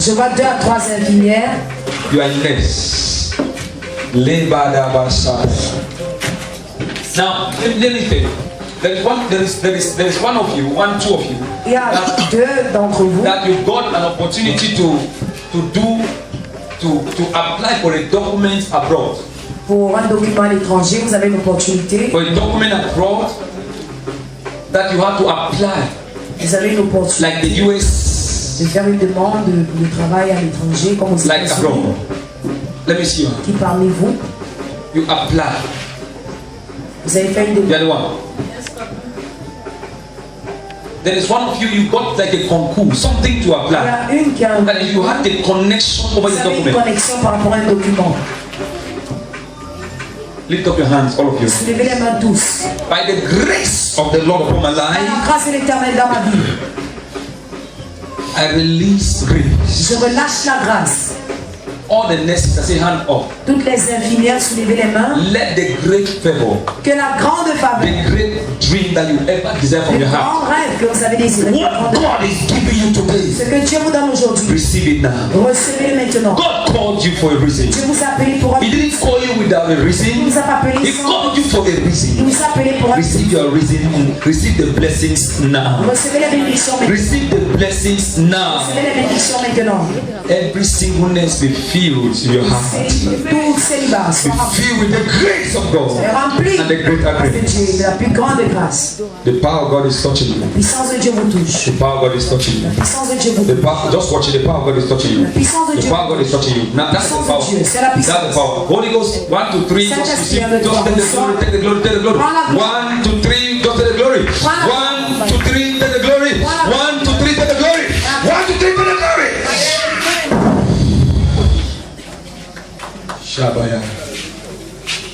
Je vois 2 à 3 infirmières. You are next. Now, let me tell you. There is one of you, two of you. Il y a 2 d'entre vous. That you got an opportunity to apply for a document abroad. Pour un document à l'étranger, vous avez une opportunité. For a document abroad that you have to apply. Vous avez une opportunité. Like the US. De faire une demande de travail à l'étranger, comme aux Like abroad. Let me see you. Qui parmi vous? You apply. Vous avez fait une demande. The other one. There is one of you, you got like a concours, something to apply. Il y a une qui a un... And you had the connection over the Vous avez une document. connexion par rapport à un document. Lift up your hands, all of you. Levez les mains tous. By the grace of the Lord upon my Par la life, grâce de l'Éternel dans ma vie, I release grace. je relâche la grâce. All the nurses, I say hand up. Toutes les infirmières, soulevez les mains. Let the great favor, Que la grande faveur, the great dream that you ever desire from le your heart, grand rêve que vous avez désiré, what God is giving you ce today, que Dieu vous donne aujourd'hui, receive it now. recevez-le maintenant. God called you for a reason. Dieu vous a appelé pour un He didn't call you without a Il reason. vous a pas appelé He sans. called you for a Il reason. vous a appelé pour un. Receive your reason and receive the blessings now. Recevez les bénédictions maintenant. Receive the blessings now. Recevez les bénédictions maintenant. Every singleness be filled in your heart. Tout célibat Be soit filled with the grace of God rempli and the greater de grace. Dieu, de la plus grande grâce. The power of God is touching you. La puissance de Dieu vous touche. The power of God is touching you. La puissance de Dieu vous The touche. power, just watch it. The power of God is touching you. La puissance de The Dieu. power of God is touching you. Now that's the power. That's the power. Holy Ghost, 1, 2, 3. Just receive. Just take the glory. Take the glory. Take the glory. 1, 2, 3. Just take the glory. 1, 2, 3. Take the glory. 1, 2, 3. Take the glory. 1, 2, 3. Take the glory. Shabaya.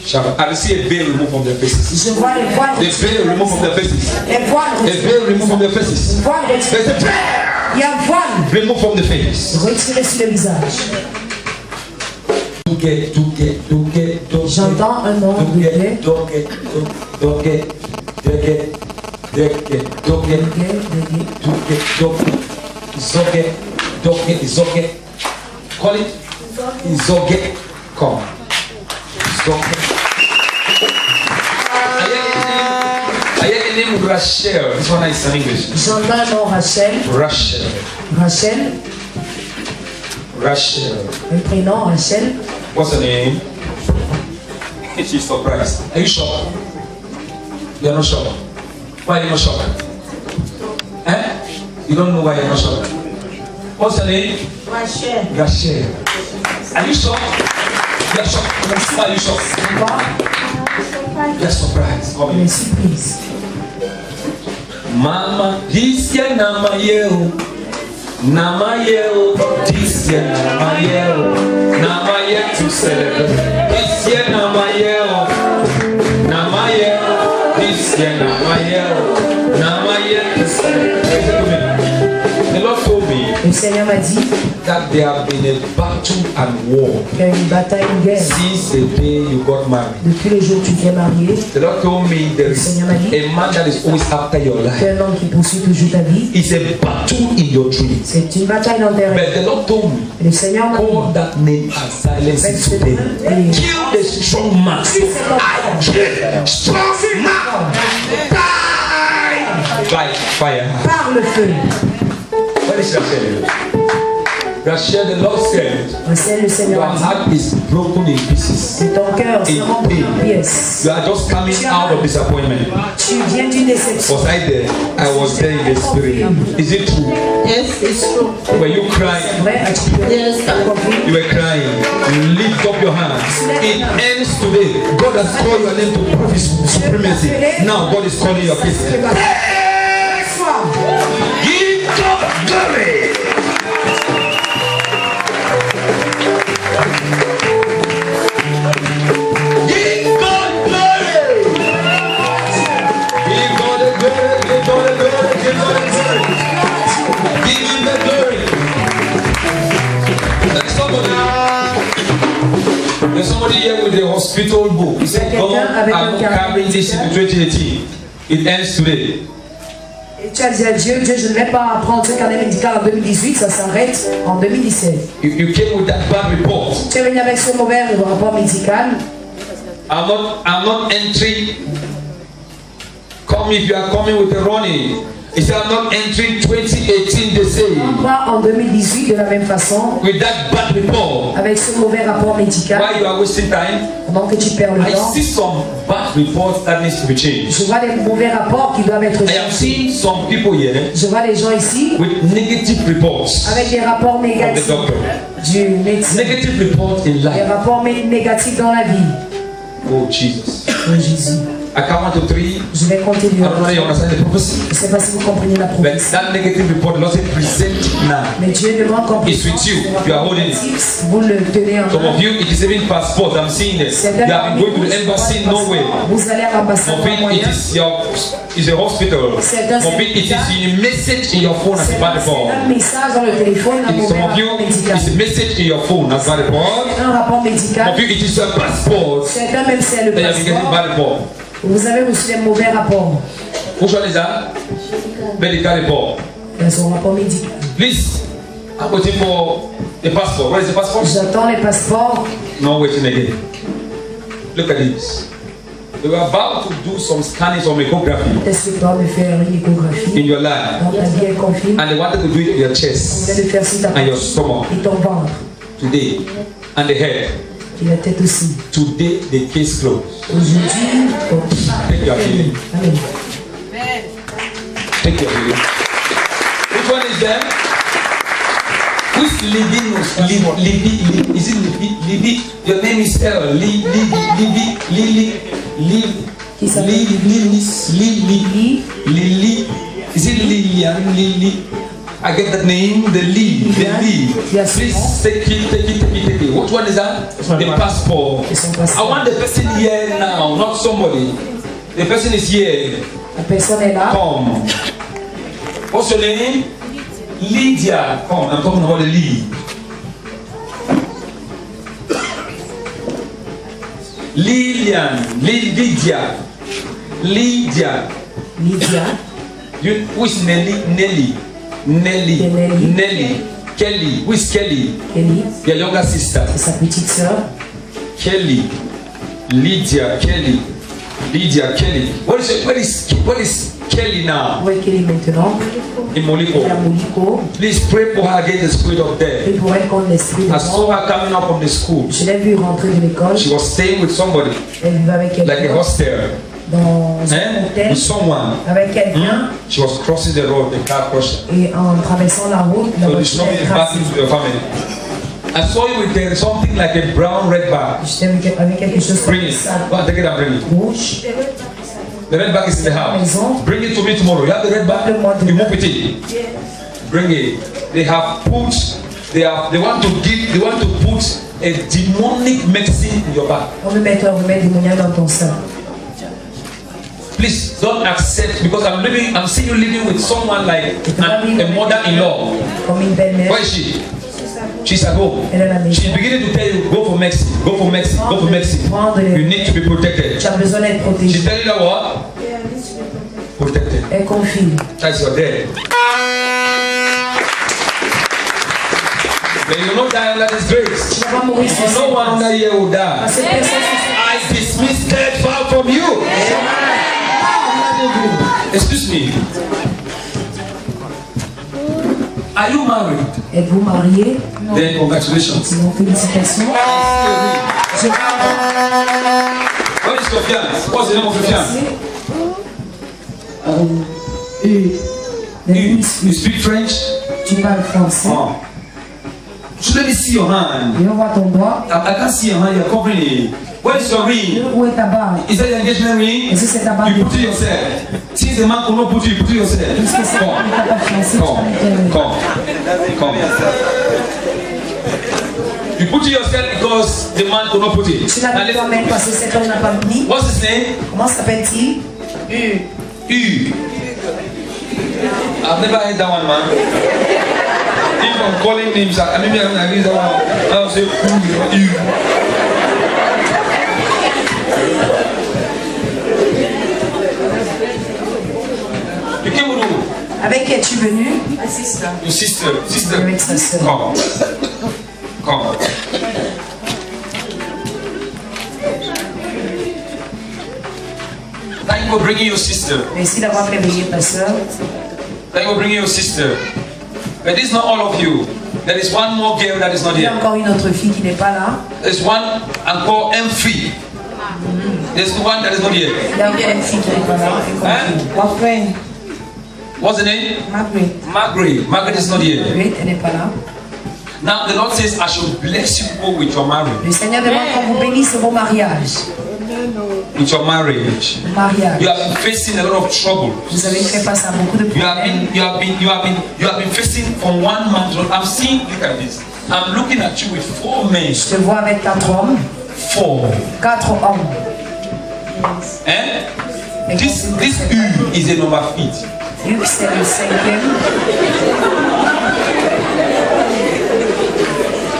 Shabbat. I see a veil removed from their faces. Je vois les voiles. The veil removed from their faces. Les voiles. A veil removed from their faces. Voiles There's retirées. a veil Il y a un voile removed from the face. retiré sur le visage. J'entends un nom de paix. Call it Izoge. Come. I hear the name Rachel. This one is in English. J'entends un nom Rachel. Rachel. Rachel. Rachel. Un prénom Rachel. What's her name? She's surprised. Are you shocked? You're not shocked. Why are you not shocked? Eh? You don't know why you're not shocked. What's her name? Rachel. Rachel. Are you shocked? You're shocked. Why are you shocked? You're surprised. Come Une here. surprise. Mama, this year nama yeo. Nama yeo. This year nama yeo. Nama yeo to celebrate. This year nama yeo. Nama yeo. This year nama yeo. Nama yeo to celebrate. The Lord told me Le Seigneur m'a dit that there have been a battle and war qu'il y a une bataille, une guerre. since the day you got married. Depuis le jour où tu t'es marié, The Lord told me there is a man that is always after your tu life. es un homme qui poursuit toujours ta vie. It's a battle in your dreams. C'est une bataille dans tes rêves. But the Lord told me, Le Seigneur m'a call dit that name and silence it today. Kill the strong man. I kill strong man. Die by fire. par le feu. What is Rachel? Rachel, the Lord said, Rachel, le Seigneur your m'a dit heart is broken in pieces. que ton cœur se In rend en pain. pièces. You are just coming out of disappointment. Tu viens d'une déception. Was I there? I was there in the spirit. Is it true? Yes, it's true. Were you crying? Vrai, as-tu pleuré? Yes, As-tu compris? You were crying. Lift up your hands. It ends today. God has called your name to prove His supremacy. Now God is calling your case. Give God glory. Give God glory. Give God the glory. Give God the glory. Give God the glory. Give Him the glory. There's somebody here with a hospital book. He said, God, I'm carrying this into 2018. It ends today. Et tu as dit à Dieu, Dieu, je ne vais pas prendre ce carnet médical en 2018, ça s'arrête en 2017. You came with that bad report. Tu es venu avec ce mauvais rapport médical. I'm not entering. Come if you are coming with a running. He said, I'm not entering 2018 the same. Pas en 2018 de la même façon. With that bad report. Avec ce mauvais rapport médical. Why you are wasting time? Pendant que tu perds le temps. I see some bad reports that needs to be changed. Je vois des mauvais rapports qui doivent être changés. I have seen some people here. Je vois des gens ici. With negative reports. Avec des rapports négatifs. From the doctor. Du médecin. Negative reports in life. Des rapports négatifs dans la vie. Oh Jesus. Oh Jésus. I count 1 to 3. Je vais compter I don't know you understand the prophecy. Je ne sais pas si vous comprenez la But prophétie. that negative report does not present now. Mais Dieu demande qu'on It's with you. You are holding it. Vous le tenez en Some main. of you, it is even passport. I'm seeing it. You have been going to the embassy nowhere. Vous allez à l'ambassade. Some people, it is a hospital. Some people, it is a message in your phone as a bad report. Un message dans le téléphone. Some of you, it's a message in your phone as a bad report. Un rapport médical. Some of you, it is a passport. Certains même c'est le They have been getting bad report. Vous avez reçu des mauvais rapports. Which one is that? Medical report. Il y a son rapport médical. Please, I'm waiting for the passport. Where is the passport? J'attends les passeports. No waiting again. Look at this. They were about to do some scanning or echography Est-ce que tu vas me faire une échographie in your life. dans ta vie, elle confirme. And they wanted to do it in your On chest vient de faire sur ta and your stomach et ton ventre today. And the head. et la tête aussi. Today the case closed. Aujourd'hui, Take your healing. Amen. Take your healing. Which one is there? Who's Libby? Is it Libby? Your name is Lily. Qui s'appelle Lily. Is it Lillian? Lily. I get that name, the Lee. Yes. Please take it. Which one is that? The passport. I want the person here now, not somebody. The person is here. La personne est là. Come. What's your name? Lydia. Come, I'm talking about the Lee. Lydia. Lydia. Who is Nelly? Kelly. Who is Kelly? Kelly. Your younger sister. C'est sa petite sœur. Kelly. Lydia. Kelly. Where is Kelly now? Où est Kelly maintenant? In Moliko. À Moliko. Please pray for her against the spirit of death. Et pour elle contre l'esprit de I saw mort. her coming up from the school. Je l'ai vue rentrer de l'école. She was staying with somebody, Elle vivait avec like a quelqu'un hostel, dans un hôtel with someone. avec quelqu'un She was crossing the road, the car crushed her. et en traversant la route, la So the voiture story est is back tracée. into your family. I saw you with something like a brown red bag. J'étais avec quelque chose comme Bring it. ça, Go and take it and bring it. rouge. The red bag is in the house. Bring it to me tomorrow. You have the red bag? You move with it. Bring it. They want to put a demonic medicine in your bag. On veut mettre un remède démoniaque dans ton sein. Please don't accept, because I'm seeing you living with someone like a mother-in-law. Comme une belle-mère. Where is she? She's at home. Elle est à la maison. She's beginning to tell you, go for Mexico, go for Mexico, go for Mexico. You need to be protected. Tu as besoin d'être She's protégé. telling you what? Protected. Elle confie. That's your dad. But you will not die under this grace. Tu vas pas mourir sur No one under here will die. Parce que personne I dismiss death far from you. Excuse me. Are you married? êtes-vous marié? Then congratulations. Sinon, félicitations. Je What is your fiance? What's the name of your fiance? You speak French? Tu parles français. Oh. Should let me see your hand. Et on voit ton doigt. I can't see your hand. You're covering it. Where is your ring? Où est ta bague? Is that your engagement ring? Est-ce que c'est ta bague? You put it yourself. Since the man could not put it, you put it yourself. Puisque c'est Come. ta fiancée, tu Come. peux mettre. Come. You put it yourself because the man could not put it. Tu l'as Now mis toi-même parce que cet homme n'a pas mis. what's his name? Comment s'appelle-t-il? U. I've never heard that one, man. If I'm calling names, I maybe I'm going to use that one. I'll say U. You came with who? Avec qui es-tu venu? Your sister. Avec sa sœur. Come. Thank you for bringing your sister. Merci d'avoir réveillé ta sœur. Thank you for bringing your sister. But this is not all of you. There is one more girl that is not Il y a here. encore une autre fille qui n'est pas là. There's one encore M3. There's one that is not here. Il y a encore une fille qui n'est pas là. Huh? My friend. What's the name? Margaret. Margaret is not here. Margaret, elle n'est pas là. Now the Lord says, I should bless you people with your marriage. Le Seigneur demande qu'on vous bénisse vos mariages. With your marriage. Mariage. You have been facing a lot of trouble. Vous avez fait face à beaucoup de problèmes. You have been facing from one man to another. I'm seeing, look at this. I'm looking at you with 4 men. Je te vois avec 4 hommes. 4 hommes. Eh? This U is a number 8. Hugues, c'est le 5e.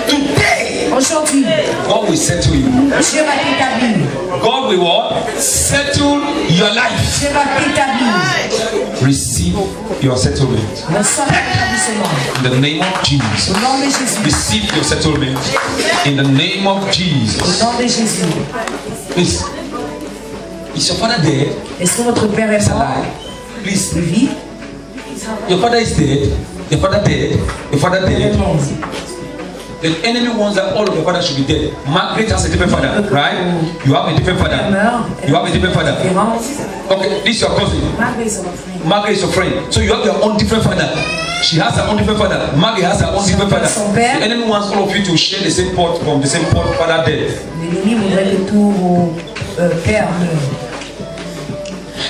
Today, aujourd'hui, God will settle you. Dieu va t'établir. God will what? Settle your life. Dieu va t'établir. Receive your settlement. Reçois l'établissement. In the name of Jesus. Au nom de Jésus. Receive your settlement. In the name of Jesus. Au nom de Jésus. Please. Is your father dead? Est-ce que votre père est mort? Please. Il vit? Your father is dead. Your father dead. Your father dead. The enemy wants that all of your father should be dead. Margaret has a different father, right? You have a different father. You have a different father. Okay, this is your cousin. Margaret is your friend. So you have your own different father. She has her own different father. Margaret has her own different father. The enemy wants all of you to share the same pot from the same pot, father dead. L'ennemi voudrait que tous vos pères meurent.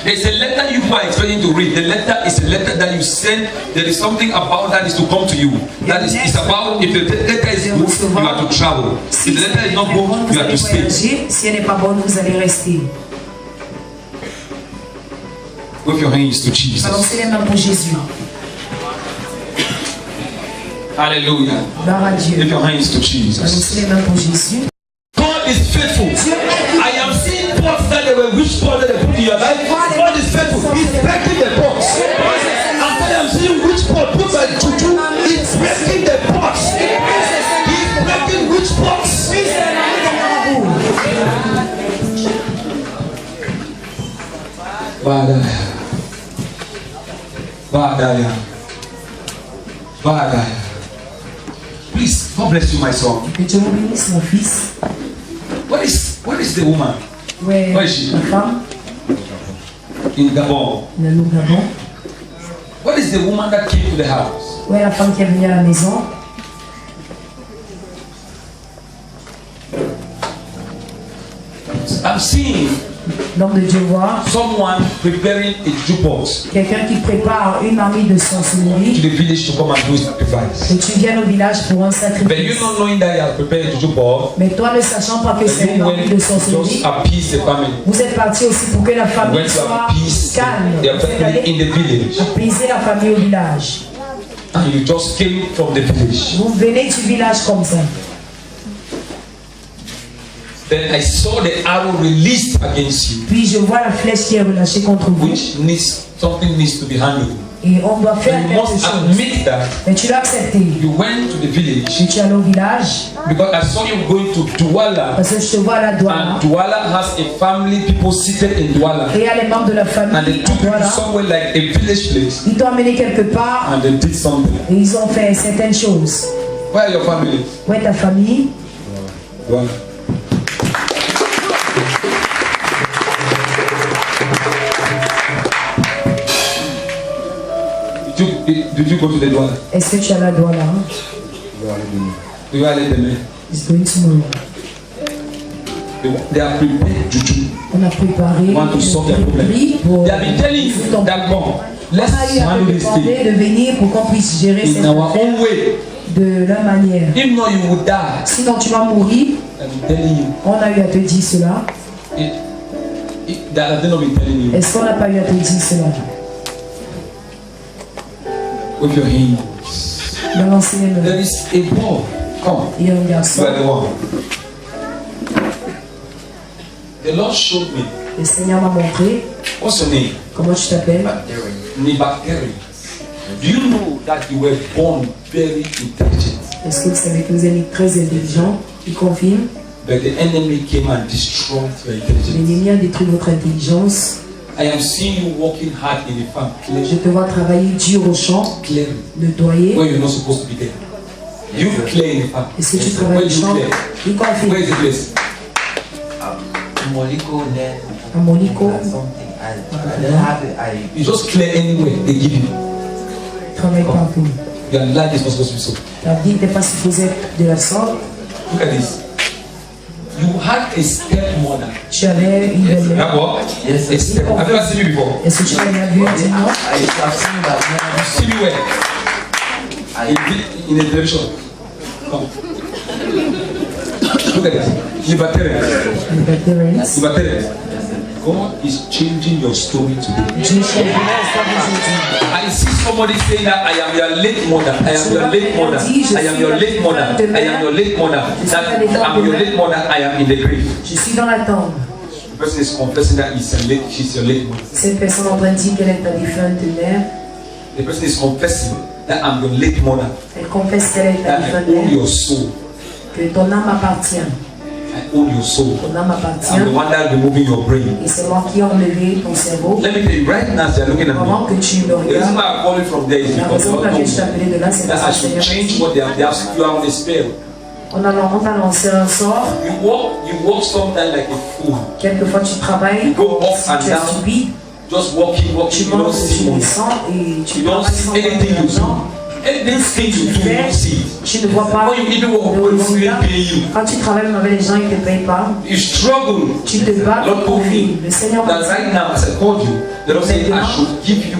There's a letter you are expecting to read. The letter is a letter that you send. There is something about that is to come to you. That is it's about if the letter is good, you have to travel. If the letter is not good, you have to stay. Si elle n'est pas bonne, vous allez rester. With your hands to Jesus. Balancez les mains pour Jésus. Hallelujah. Gloire à Dieu. With your hands to Jesus. Balancez les mains pour Jésus. God is faithful. I am seeing pots that they were which pot that they put in your life. God is faithful. He's breaking the pots. I'm seeing which pot put by juju. He's breaking the pots. He's breaking which pots. Father. Please, God bless you, my son. Que Dieu vous bénisse, mon fils. What is the woman? Ouais, Where is she? la femme. In Gabon. Le Gabon. What is the woman that came to the house? Ouais, la femme qui est venue à la maison. I'm seeing L'homme de Dieu voit someone preparing a jukebox quelqu'un qui prépare une marmite de to sorcellerie. the village to come and do sacrifice. Que tu viennes au village pour un But you sacrifice. not knowing that you have prepared a jukebox, Mais toi ne sachant pas que c'est une you marmite de went sorcellerie, just appease the family. vous êtes parti aussi pour que la You famille went to soit appease calme. the Vous êtes family allé in the village. apaiser la famille au village. And you just came from the village. Vous venez du village comme ça. Then I saw the arrow released against you, Puis je vois la flèche qui est relâchée contre vous. which something needs to be handled. Et on doit faire You quelque must chose. admit that Mais tu l'as accepté. you went to the village Et tu es allé au village. because I saw you going to Douala. Parce que je te vois à la Douala. And Douala has a family, people seated in Douala. Et il y a les membres de la And famille they à took you Douala. somewhere like a village place Ils t'ont amené quelque part and they did something. et ils ont fait certaines choses. Where are your family? Où est ta famille? Douala. Did you go to the Douala? Est-ce que tu es à la Douala? You are let them in. It's going to know. They are prepared juju. On a préparé Want to solve their problem. prix pour They have been telling you that come, on let's a eu à handle te this demander thing de venir pour qu'on puisse gérer cette in our affaire own way. de la manière. If not, you would die. Sinon tu vas mourir. I'm telling you. On a eu à te dire cela. That they not been telling you. Est-ce qu'on n'a pas eu à te dire cela? With your hands. Balancez les mains. There is a boy. Come. Il y a un You garçon. are the one. The Lord showed me. Le Seigneur m'a montré. What's your name? Comment tu t'appelles? Nibakeri. Do you know that you were born very intelligent? Est-ce que vous savez que vous êtes très intelligent? Il confirme. But the enemy came and destroyed your intelligence. L'ennemi a détruit votre intelligence. I am seeing you working hard in the farm. Clearly. Je te vois travailler dur au champ. Clearly. Le doyer. Where you're not supposed to be there. You clear in the farm. Est-ce que tu travailles au champ? Il confirme. Where is the place? À Monaco. You just clear anywhere they give you. Travaille partout. Your life is not supposed to be so. Ta vie n'est pas supposée être de la sorte. Look at this. You had a stepmother. Tu avais une belle-mère. D'accord? Yes. A step. Have you ever seen me before? Est-ce que tu l'as vu? Dis-moi. You see me where? In a television. Come. Look at this. Libertarians. Libertarians. God is changing your story today. Dieu change aujourd'hui. I see somebody saying that I am your late mother. I am your late mother. I am your late mother. I am your late mother. That I'm your late mother. I am in the grave. Je suis dans la tombe. The person is confessing that she's your late mother. Cette personne est en train de dire qu'elle est ta défunte mère. The person is confessing that I'm your late mother. Elle confesse qu'elle est ta That I défunte own mère. your soul. Que ton âme appartient. I own your soul. Ton âme appartient. I'm the one that removing your brain. Et c'est moi qui ai enlevé ton cerveau. Let me tell you, right now, they're looking at Avant me. que tu me The reason regardes. why I'm calling from there is La because raison pour laquelle je God t'appelais de là, c'est that I parce que should change what they have. You are on a spell. on a lancé un sort. You walk sometimes like a fool. Quelquefois tu travailles, You go up si and tu es down. stupide, Just walking, tu you montes, don't see tu money. descends et tu You don't travailles see sans anything you argent. do. Anything you do, you don't see it. Tu ne vois pas When you even walk, le when you résultat. pay you. Quand tu travailles avec les gens, ils ne te payent pas. You struggle. Tu te bats Lord pour told vivre. me Le Seigneur that m'a right dit, now, as I called you, the Lord said I should give you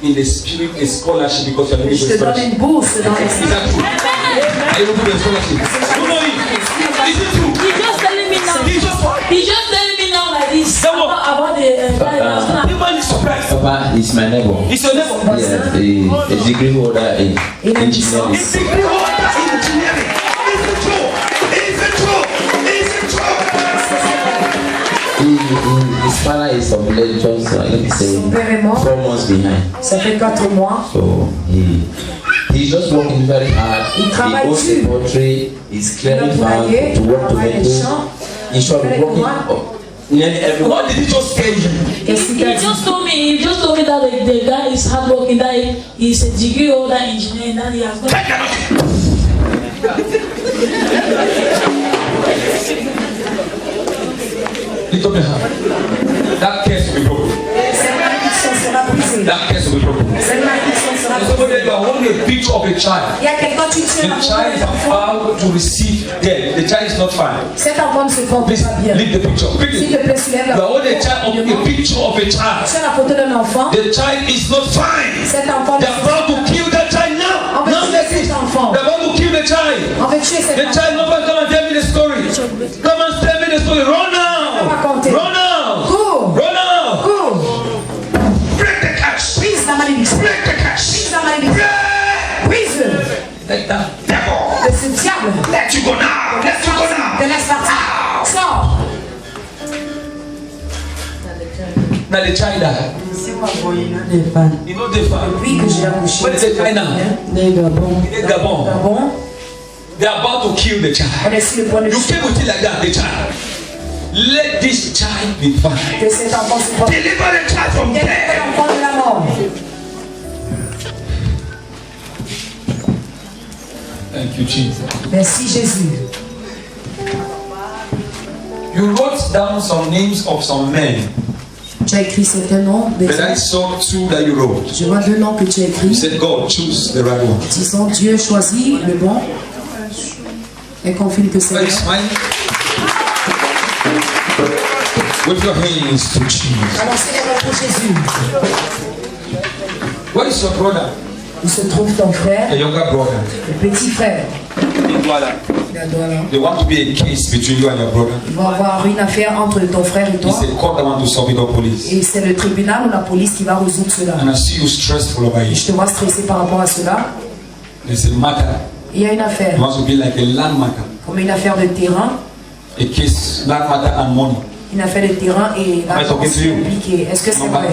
in the spirit a scholarship because you're looking je for a te donne scholarship. une bourse dans Is l'esprit. that true? Are you looking for a scholarship? No, no, is it true? He's just telling me now. He's just telling me now like this. That one. About the The man is surprised. Papa is my neighbor. It's your neighbor. Yes, a degree holder in engineering. It's degree holder in engineering. Is it true? Is it true? Is it true? His father is of legends, let me say, Son père est mort. 4 months behind. Ça fait 4 mois. So he's just working very hard. Il He travaille owns dur. a poultry, he's Il clearing a farm travaillé, to work travaille les tomato. champs. In short, Avec working moi. nearly every What did he just tell you? Qu'est-ce qu'il t'a He dit? just told me that the guy is hardworking, that he is a degree holder engineer, that he has got. Lift up your hand. That curse will be broken. Cette malédiction sera brisée. That curse will be broken. Cette malédiction sera Somebody, brisée. you are holding a picture of a child. Il y a quelqu'un, tu The tiens child is la enfant. about to receive death. The child is not fine. Cet enfant ne se porte Please pas bien. leave the picture. S'il Quickly. te plaît, soulève You la are holding a picture of a child. Tu as la photo d'un enfant. The child is not fine. Cet enfant They're about to kill that child now. On va Now tuer let cet it. enfant. They're about to kill the child. On va tuer cet The enfant. child, nobody come and tell me the story. Come and tell me the story. Run now. Raconter. Run now. Cours. Run now. Cours. Break the curse. Brise la malédiction. Break the curse. Brise la malédiction. Brise. Let that devil. De ce diable. Let you go now. Let you go now. Te laisse partir. Sors. Now the child died. You know the father. Depuis que j'ai accouché. Where is the child now? Gabon. In Gabon. Gabon. They are about to kill the child. On est sur le point de You came with it like that, the child. Let this child be fine. que cet enfant se porte. Deliver the child from Délivre death. l'enfant de la mort. Thank you, Jesus. Merci Jésus. You wrote down some names of some men, Tu as écrit certains noms. but I saw 2 that you wrote. Je vois 2 noms que tu as You écrits. said, God, choose the right one. Disons Dieu choisit le bon et confirme que c'est Are you vrai. smiling? With your hands to Jesus. Alors c'est le pour Jésus. Where is your brother? Où se trouve ton frère, The younger brother. le petit frère? Il est là. They want to be a case between you and your brother. Il va y avoir une affaire entre ton frère et toi. It's a court that want to solve it or police. Et c'est le tribunal ou la police qui va résoudre cela. And I see you stressful over Je it. te vois stressé par rapport à cela. There's a matter. Il y a une affaire, It wants to be like a land matter. comme une affaire de terrain, A case, land matter and money. Il a fait le terrain et la danse compliquée. Est-ce que c'est vrai?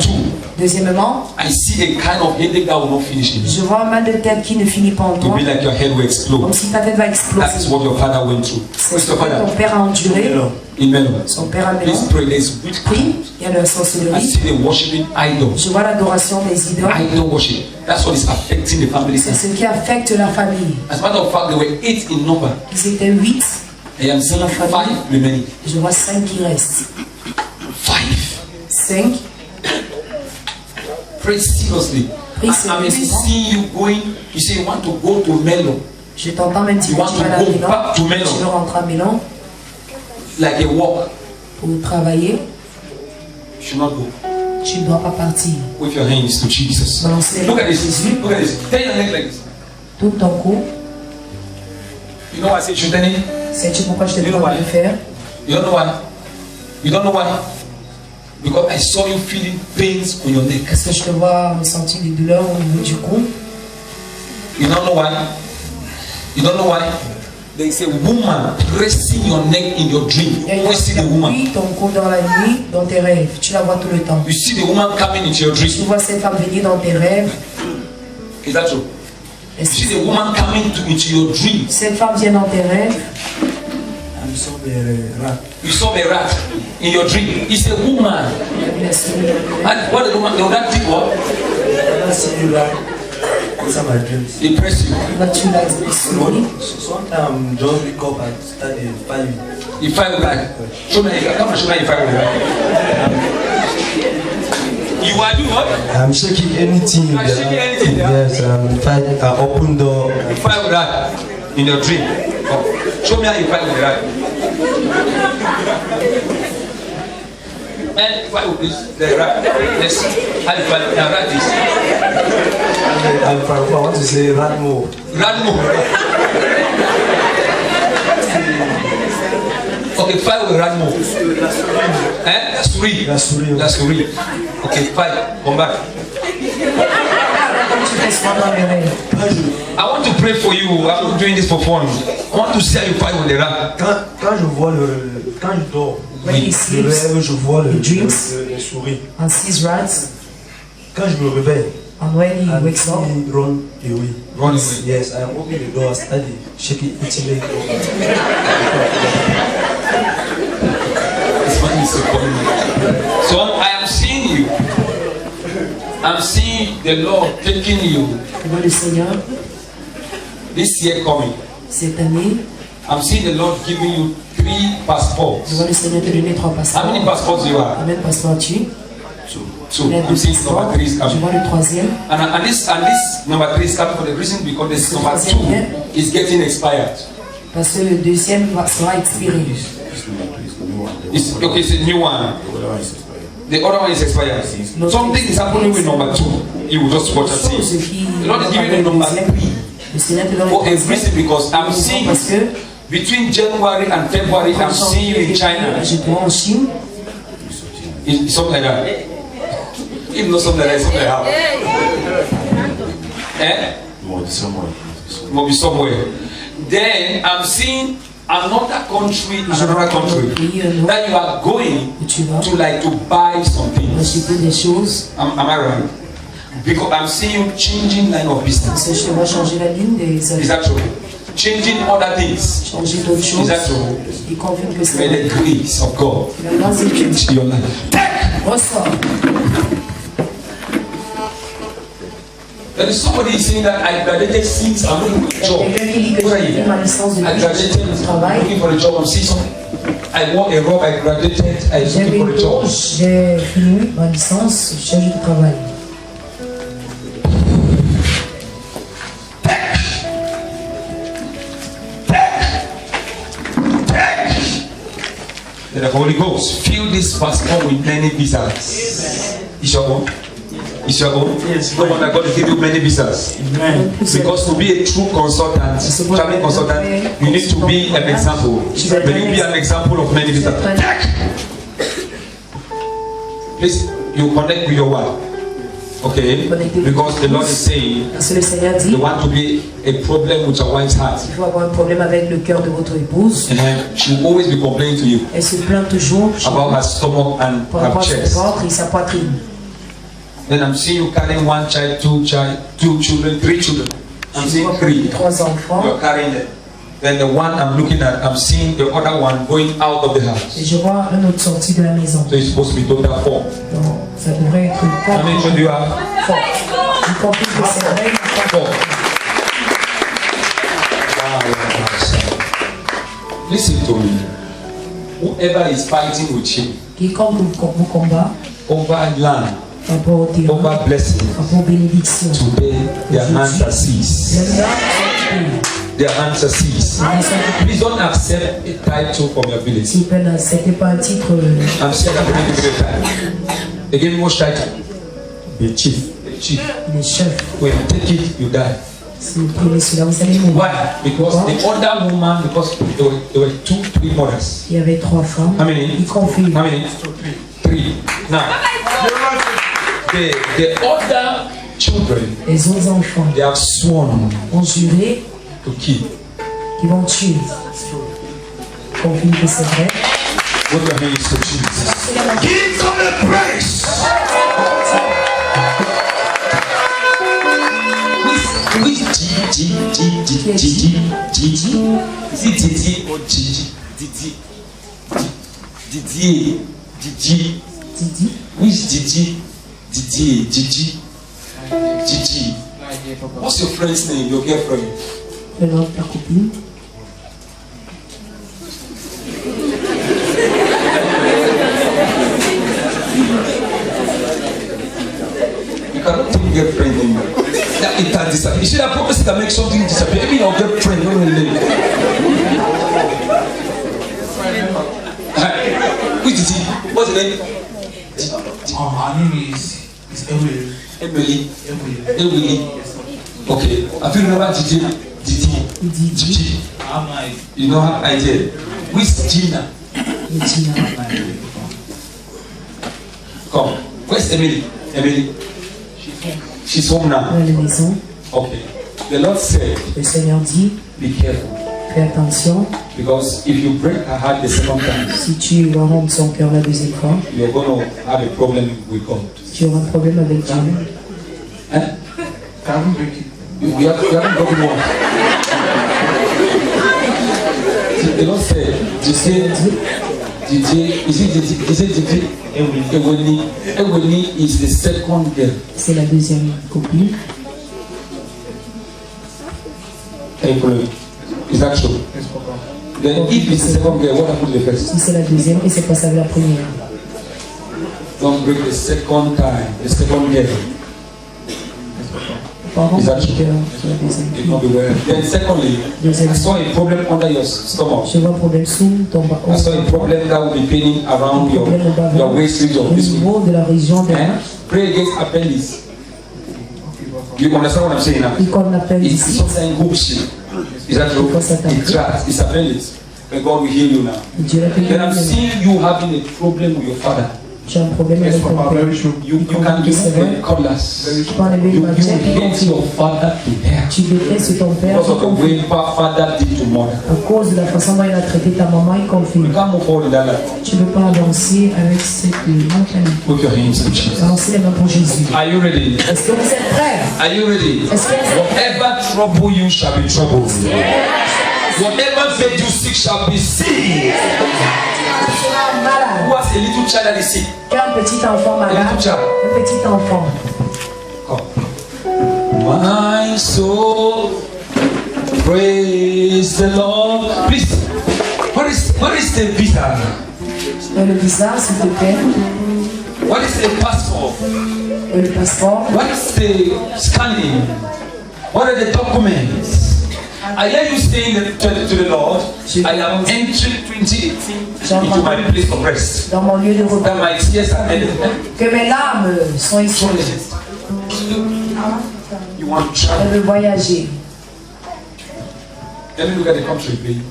Deuxièmement, I see a kind of headache that will not finish in you. je vois un mal de tête qui ne finit pas en To toi. be like your head will explode. Comme si ta tête va exploser. That is what your father went through. C'est Where's ce your que father? ton père a enduré. In Melo. Son père a Please Melo. pray. There's witchcraft. Prie, il y a la I sorcellerie. see the worshiping idols. Je vois l'adoration des idoles. Idol worship. That's what is affecting the family. C'est ce qui affecte la famille. As a matter of fact, there were 8 in number. Ils étaient 8. I am seeing 5 remaining. Je vois 5 qui restent. 5. 5. Pray seriously. Prie I'm even sérieusement. seeing you going. You say you want to go to Melo. Je t'entends même dire You que want tu vas à to go Milan. back to Melo. Tu veux rentrer à Milan Like a walk. pour travailler. You should not go. Tu ne dois pas partir. With your hands to Jesus. Balance les Look mains at à this. Jésus. Look at this. Turn your neck like this. Tout ton cou. You know why I say you should turn it? Sais-tu pourquoi je te You know demande why? de le faire? You don't know why? You don't know why? Because I saw you feeling pains on your neck. Parce que je te vois ressentir des douleurs au niveau du cou. You don't know why? You don't know why? There is a woman pressing your neck in your dream. Il y a une You see the woman. oui, ton cou dans la nuit, dans tes rêves. Tu la vois tout le temps. You see the woman coming into your Tu dream. vois cette femme venir dans tes rêves. Is that true? You Est-ce see que the woman coming into your dream. cette femme vient dans tes rêves? You saw a rat in your dream. It's a woman. And what the woman, the rat did what? Inside my dreams. They press you. But you like slowly. Sometimes just wake up and start fighting. You fight with that. Show me, come and show me you fight with that. You are doing what? I'm shaking anything. You are shaking anything, yeah? Yes, fight. Open door. You fight with that in your dream. Come. Show me how you fight with that. And fight with this, the rat. Yes. How you fight the rat is. I want to say rat more. Rat move. Okay, fight with rat move. Eh? That's three. That's three. That's three. Okay, fight. Come back. Tu fais souvent dans les rêves. I want to pray for you. I'm not doing this for fun. I want to see how you fight with the rat. Quand je vois quand je dors, When he je sleeps, rêve, je vois he dreams. les souris. and sees rats. Quand je me réveille, And when he and wakes up, he run away. Run away. Yes, I am opening the door, study, shaking, eating it. This man is so funny. So I am seeing you. I'm seeing the Lord taking you je vois le Seigneur, this year coming. cette année, I'm seeing the Lord giving you 3 passports. je vois le Seigneur te donner 3 passeports. How many passports do you have? Combien de passeports as-tu? 2. Il a I'm 2 seeing passeports. number 3 is Je coming. vois le troisième. And this number 3 is coming for the reason because this number 2 is getting expired. Parce que le deuxième sera expiré. It's, okay, it's a new one. The other one is expired. Something is happening with number 2. You will just watch and Ce see. qui The Lord is giving you number 3 le Seigneur te donne for a le reason because I'm seeing parce que between January and February I'm seeing you in China. je te vois en Chine. It's something like that. If not something like that, something like that. Eh? Must be somewhere. Then I'm seeing another country that you are going to like to buy something. Acheter des choses. Am I right? Because I'm seeing you changing line of business. Parce que je vais changer la ligne des Is achats. that true? Changing other things. Changer d'autres Is choses. that true? Il confirme que c'est May the grace of God la grâce de Dieu. into your life. Ressort. There is somebody saying that I graduated since I'm looking for a job. Quelqu'un qui dit que Where are j'ai fait you? ma licence I depuis que je graduated, travaille. looking for a job. I'm seeing something. I want a job. I graduated. I was J'ai looking for a job. j'ai fini ma licence, je cherche du travail. The Holy Ghost fill this passport with many visas. Is your own? Is your own? Yes. No one that God will give you many visas. Because to be a true consultant, traveling consultant, you need to be an example. May you be an example of many visas. Please, you connect with your wife. Okay, because the Lord is saying Parce que le Seigneur dit, there want to be a problem with your wife's heart. il faut avoir un problème avec le cœur de votre épouse. And she will always be complaining to you Elle se plaint toujours about her stomach and par her rapport à son chest. ventre et sa poitrine. Then I'm seeing you carrying one child, two children, three children. I'm Je seeing vois three. 3 enfants. You're carrying them. Then the one I'm looking at, I'm seeing the other one going out of the house. Et je vois un autre sorti de la maison. So it's supposed to be total 4. Donc, ça devrait être How many children do you have? 4. Y compris que c'est vrai. 4. Listen to me. Whoever is fighting with you Quiconque vous combat, over land, par rapport au terrain, over blessing, par rapport aux bénédictions. today their hands are seized. Their hands are seized. Please don't accept a title from your village. S'il vous plaît, n'acceptez pas un titre. I'm saying I'm going to give you a title. They gave me which title? The chief. The chief. Les chefs. When you take it, you die. Si vous prenez cela, vous allez mourir. Why? Because the other woman, because there were 2, 3 mothers. Il y avait 3 femmes. How many? Y compris. How many? 3. Now, the other children, Les autres enfants they have sworn ont juré to kill. qu'ils vont tuer. Confirme que c'est vrai. What the hell is to Jesus? Give God a praise. Which Gigi? Is it Gigi or Gigi? Gigi. Didi. Which Gigi? Gigi. What's your friend's name? Your girlfriend? Le nom de ta copine. You cannot take girlfriend anymore. That it has disappeared. You see that prophecy can make something disappear. Even your girlfriend don't really live. Which is he? What's the name? Her name is Emily. Emily. Okay. Have you remember Gigi? You don't have idea. Which Gina? Come. Where's Emily? Emily. She's home now. Dans la maison. Okay. The Lord said, Le Seigneur dit, be careful. fais attention. Because if you break her heart the second time, Si tu vas rendre son cœur la deuxième fois, you're going to have a problem with God. tu auras un problème avec Dieu. Eh? Can we break it? We haven't got one. The Lord said, is it Ewini is the second girl. C'est la deuxième copine. April. Is that true? Yes, Papa. Then if it's the second girl, what happened to the first? Si c'est la deuxième, et c'est pas ça la première. Don't break the second time, the second girl. Parents, Is that cœur true? sur la deuxième. It will be well. Then secondly, I saw a problem under your stomach. Je vois un problème sous ton bas. I saw a problem that will be paining around your waist region. Au niveau de la région de And pray against appendix. You understand what I'm saying now? qu'on appelle It's ici. something good shit. Is that true? It tracks. It's appendix. But God will heal you now. Dieu l'appelle. Then I'm seeing you having a problem with your father. Tu as un problème Yes, avec ton Papa, père. very true. You can do the cutlass. Tu peux enlever You une machette. hate your father to death Tu détestes ton père because of the way father did to mother. à cause de la façon dont il a traité ta maman et You confirme. can't move forward in that life. Tu ne peux pas avancer avec cette mentalité. Put your hands to Jesus. Avancer les mains pour Jésus. Are you ready? Est-ce que vous êtes prêts? Are you ready? Est-ce que vous êtes Whatever trouble you shall be troubled. Whatever made you sick shall be sick. malade? Who has a little child that is sick? Un petit enfant malade. Un petit enfant. Come. My soul, praise the Lord. Please, what is the visa? Le visa, s'il te plaît. What is the passport? Le passeport. What is the scanning? What are the documents? I hear you saying to the Lord, I am entering 2018 into my place of rest. Dans mon lieu de repos. That my tears are ended. Que mes larmes sont ici. You want to Je travel? veux voyager. Let me look at the country, please.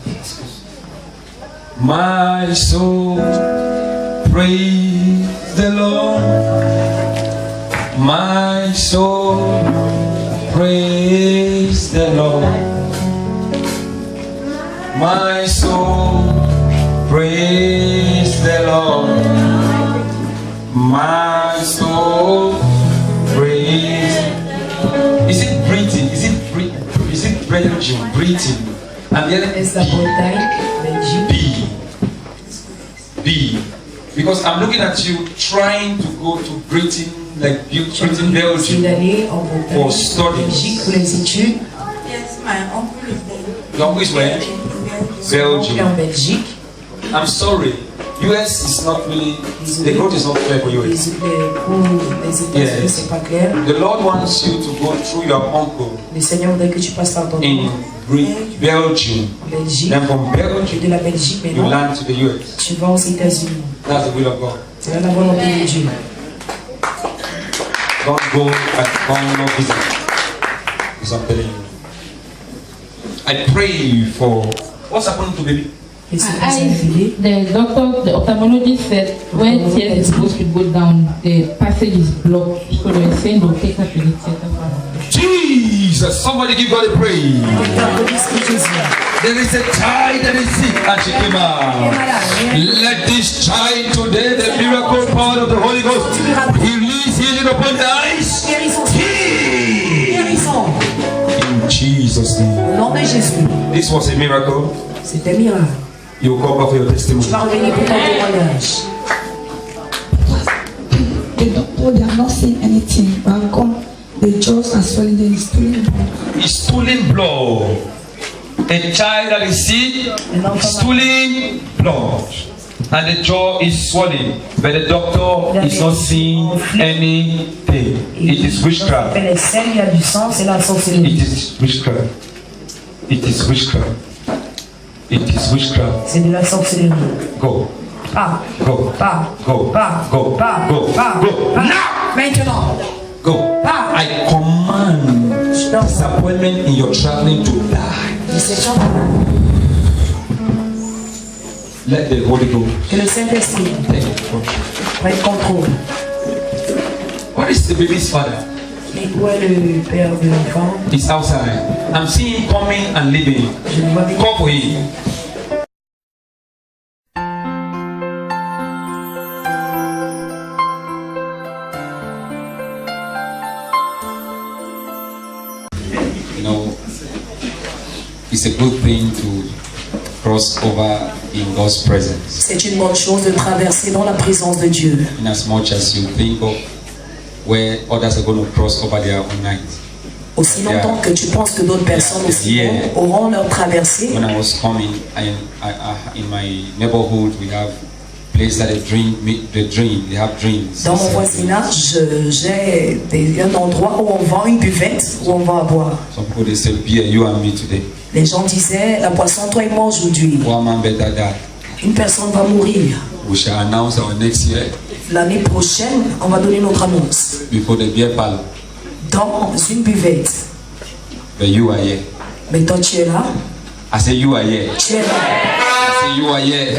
My soul, praise the Lord. My soul, praise the Lord. My soul, praise the Lord. My soul, praise. Is it breathing? Is it breathing? Breathing. And the other is B. Because I'm looking at you trying to go to Britain, like Britain, Belgium, for studies. Yes, my uncle is there. Your uncle is where? Belgium. I'm sorry. US is not really, the growth is not clear for US. Yes. The Lord wants you to go through your uncle in Belgium. Then from Belgium, you land to the US. Tu vas aux États-Unis. That's the will of God. C'est la volonté de Dieu. Don't go and find no visit. Because I'm telling you. I pray for, what's happening to baby? The doctor, the ophthalmologist said when tears is supposed to go down, the passage is blocked. So they were saying they'll take her to the theater. Jesus, somebody give God a praise. There is a child that is sick and she came out. Let this child today, the miracle power of the Holy Ghost, release healing upon the eyes. In Jesus' name. This was a miracle. C'était un miracle. You will come back for your testimony. Tu vas revenir pour ton témoignage. The doctor, they are not saying anything, but I've gone. The jaws are swelling, then it's stooling blood. It's stooling blood. A child that is sick, stooling blood. And the jaw is swollen. But the doctor is not seeing anything. It is witchcraft. It is witchcraft. It is witchcraft. It is witchcraft. C'est de la sorcellerie. Go. Pas. Go. Pas. Go. Pas. Go. Pas. Go. Pas. Go. Pas. Now. Maintenant. Go. Pas. I command disappointment in your traveling to die. Let the Holy Ghost Que le Saint-Esprit prenne contrôle. What is the baby's father? Et où est le père de l'enfant? He's outside. I'm seeing him coming and leaving. Je le vois venir. Come for him. You know, it's a good thing to cross over in God's presence. C'est une bonne chose de traverser dans la présence de Dieu. In as much as you think of where others are going to cross over their own night. Aussi longtemps que tu penses que d'autres personnes aussi auront leur traversée. When I was coming, in my neighborhood, we have places that they have dreams. Dans mon voisinage, j'ai un endroit où on vend une buvette, où on va boire. Some people they say, "Beer, you and me today." Les gens disaient, la boisson, toi et moi aujourd'hui. One man better die. Une personne va mourir. We shall announce our next year. L'année prochaine, on va donner notre annonce. Before the beer parlor. Dans une buvette. But you are here. Mais toi tu es là. I say you are here. Tu es là. I say you are here.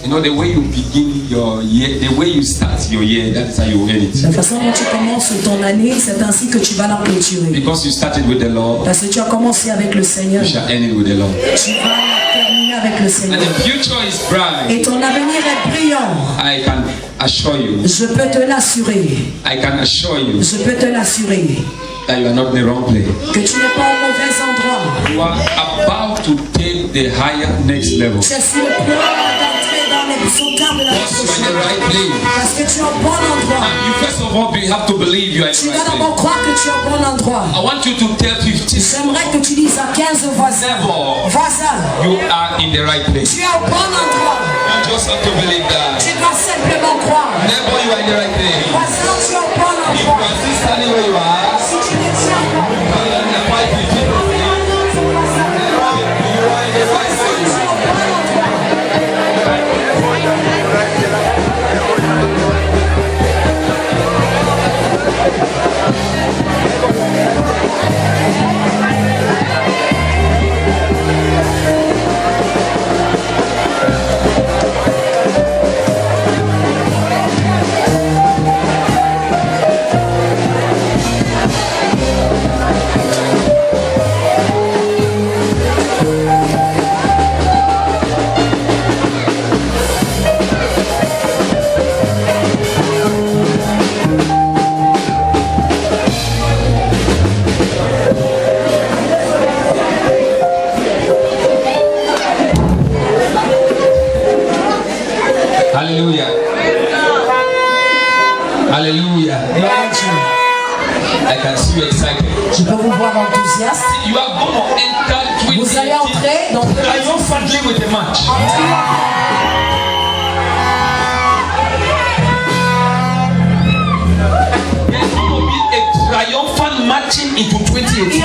You know the way you begin your year, the way you start your year, that is how you end it. La façon dont tu commences ton année, c'est ainsi que tu vas la clôturer. Because you started with the Lord. Parce que tu as commencé avec le Seigneur. You shall end it with the Lord. Tu vas terminer avec le Seigneur. And the future is bright. Et ton avenir est brillant. I can assure you. Je peux te l'assurer. I can assure you. Je peux te l'assurer. That you are not in the wrong place. Que tu n'es pas au mauvais endroit. You are about to take the higher next level. Tu es sur le point d'entrer dans les soutanes de la Because you are in the right place. Parce que tu es au bon endroit. And you first of all, you have to believe you are in Tu the dois right d'abord place. croire que tu es au bon endroit. I want you to tell 15 J'aimerais que tu dises à 15 voisins. Voisins, you are in the right place. tu es au bon endroit. You just have to believe that. Tu dois simplement croire. Never you are in the right place. Voisin, tu es au bon If you endroit. are still standing where you are, Si tu ne tiens pas, you are in the right place. You are in the right place. Hallelujah. Hallelujah. I can see you excited. Je peux vous voir enthousiaste. You are going to enter Vous allez entrer dans triumphantly with a match. There's going to be a triumphant marching into 2018.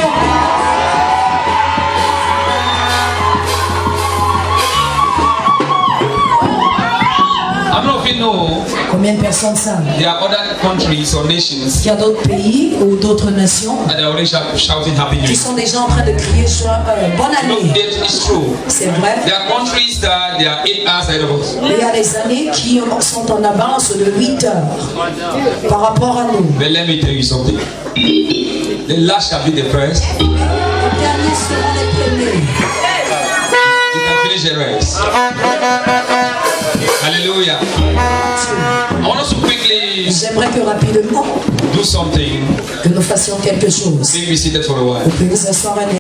I'm not even know. Combien de personnes savent? There are other countries or nations Il y a d'autres pays ou d'autres nations that are already shouting Happy New qui Year. sont déjà en train de crier bonne Look, année. it's true. C'est vrai. There are countries that they are 8 hours ahead of us. Il y a des années qui sont en avance de 8 heures par rapport à nous. But let me tell you something. The last shall be the first. Les derniers seront les premiers. You can finish the rest. Hallelujah. I want us to quickly J'aimerais que rapidement do something. que nous fassions quelque chose. Please be seated for a while. Vous pouvez vous asseoir un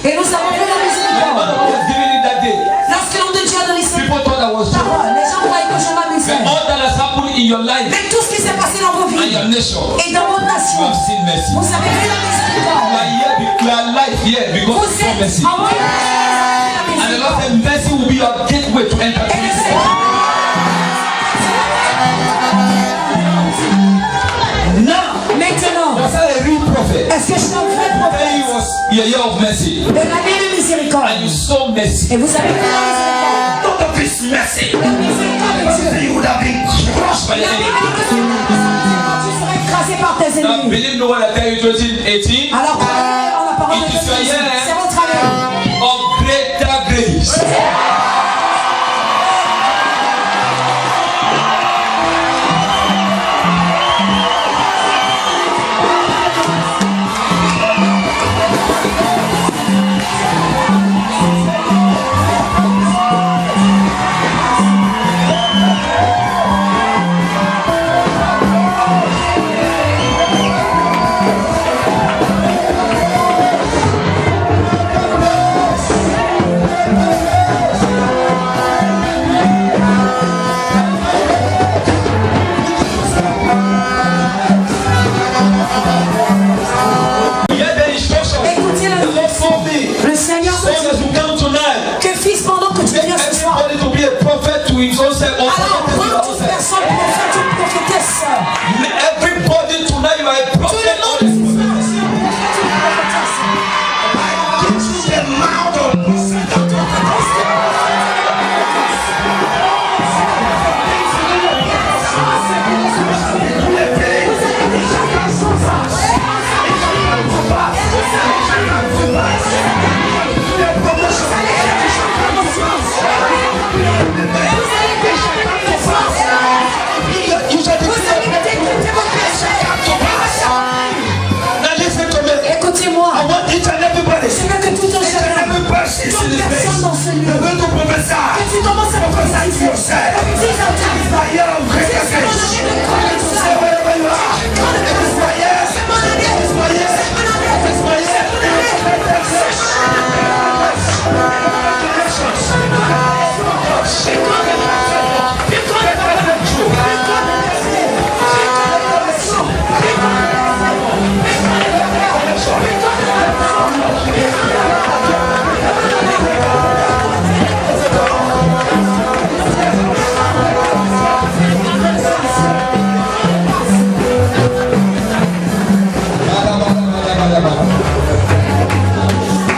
Et nous avons vu la miséricorde. Lorsque l'homme de Dieu a donné cette parole, les gens croyaient que je m'amusais. passait. all that has happened in your life Mais tout ce qui s'est passé dans vos and vies your nation, et dans votre you nation, have seen mercy. vous avez vu la miséricorde. You are life here because Vous of so êtes mercy. en train de And the Lord said, mercy will be your gateway to enter to this city. Maintenant, Was that a real prophet? est-ce que je suis un vrai Then it prophète was your year of mercy. de l'année de miséricorde? And you saw mercy. Et vous avez vu la miséricorde. Not of this mercy. La miséricorde de Dieu. You would have been crushed by the La Bible enemy. dit que si tu seras écrasé par tes Now, ennemis. believe me when I tell you 2018 Alors croyez en la parole de It is Dieu. your year. C'est votre année. of greater grace. Le Seigneur So as you come tonight, que fils pendant que tu viens ce soir, everybody to be a prophet to his own self. alors prends toute personne prophète ou prophétesse. Everybody tonight you are a Tout prophet. le monde ce soir, écoutez-moi. Je veux que tout un chacun, toute personne dans ce lieu, que tu commences à prophétiser. Dis à ta c'est mon année de connaissance. C'est mon année de connaissance. C'est mon année. C'est mon année. C'est mon année.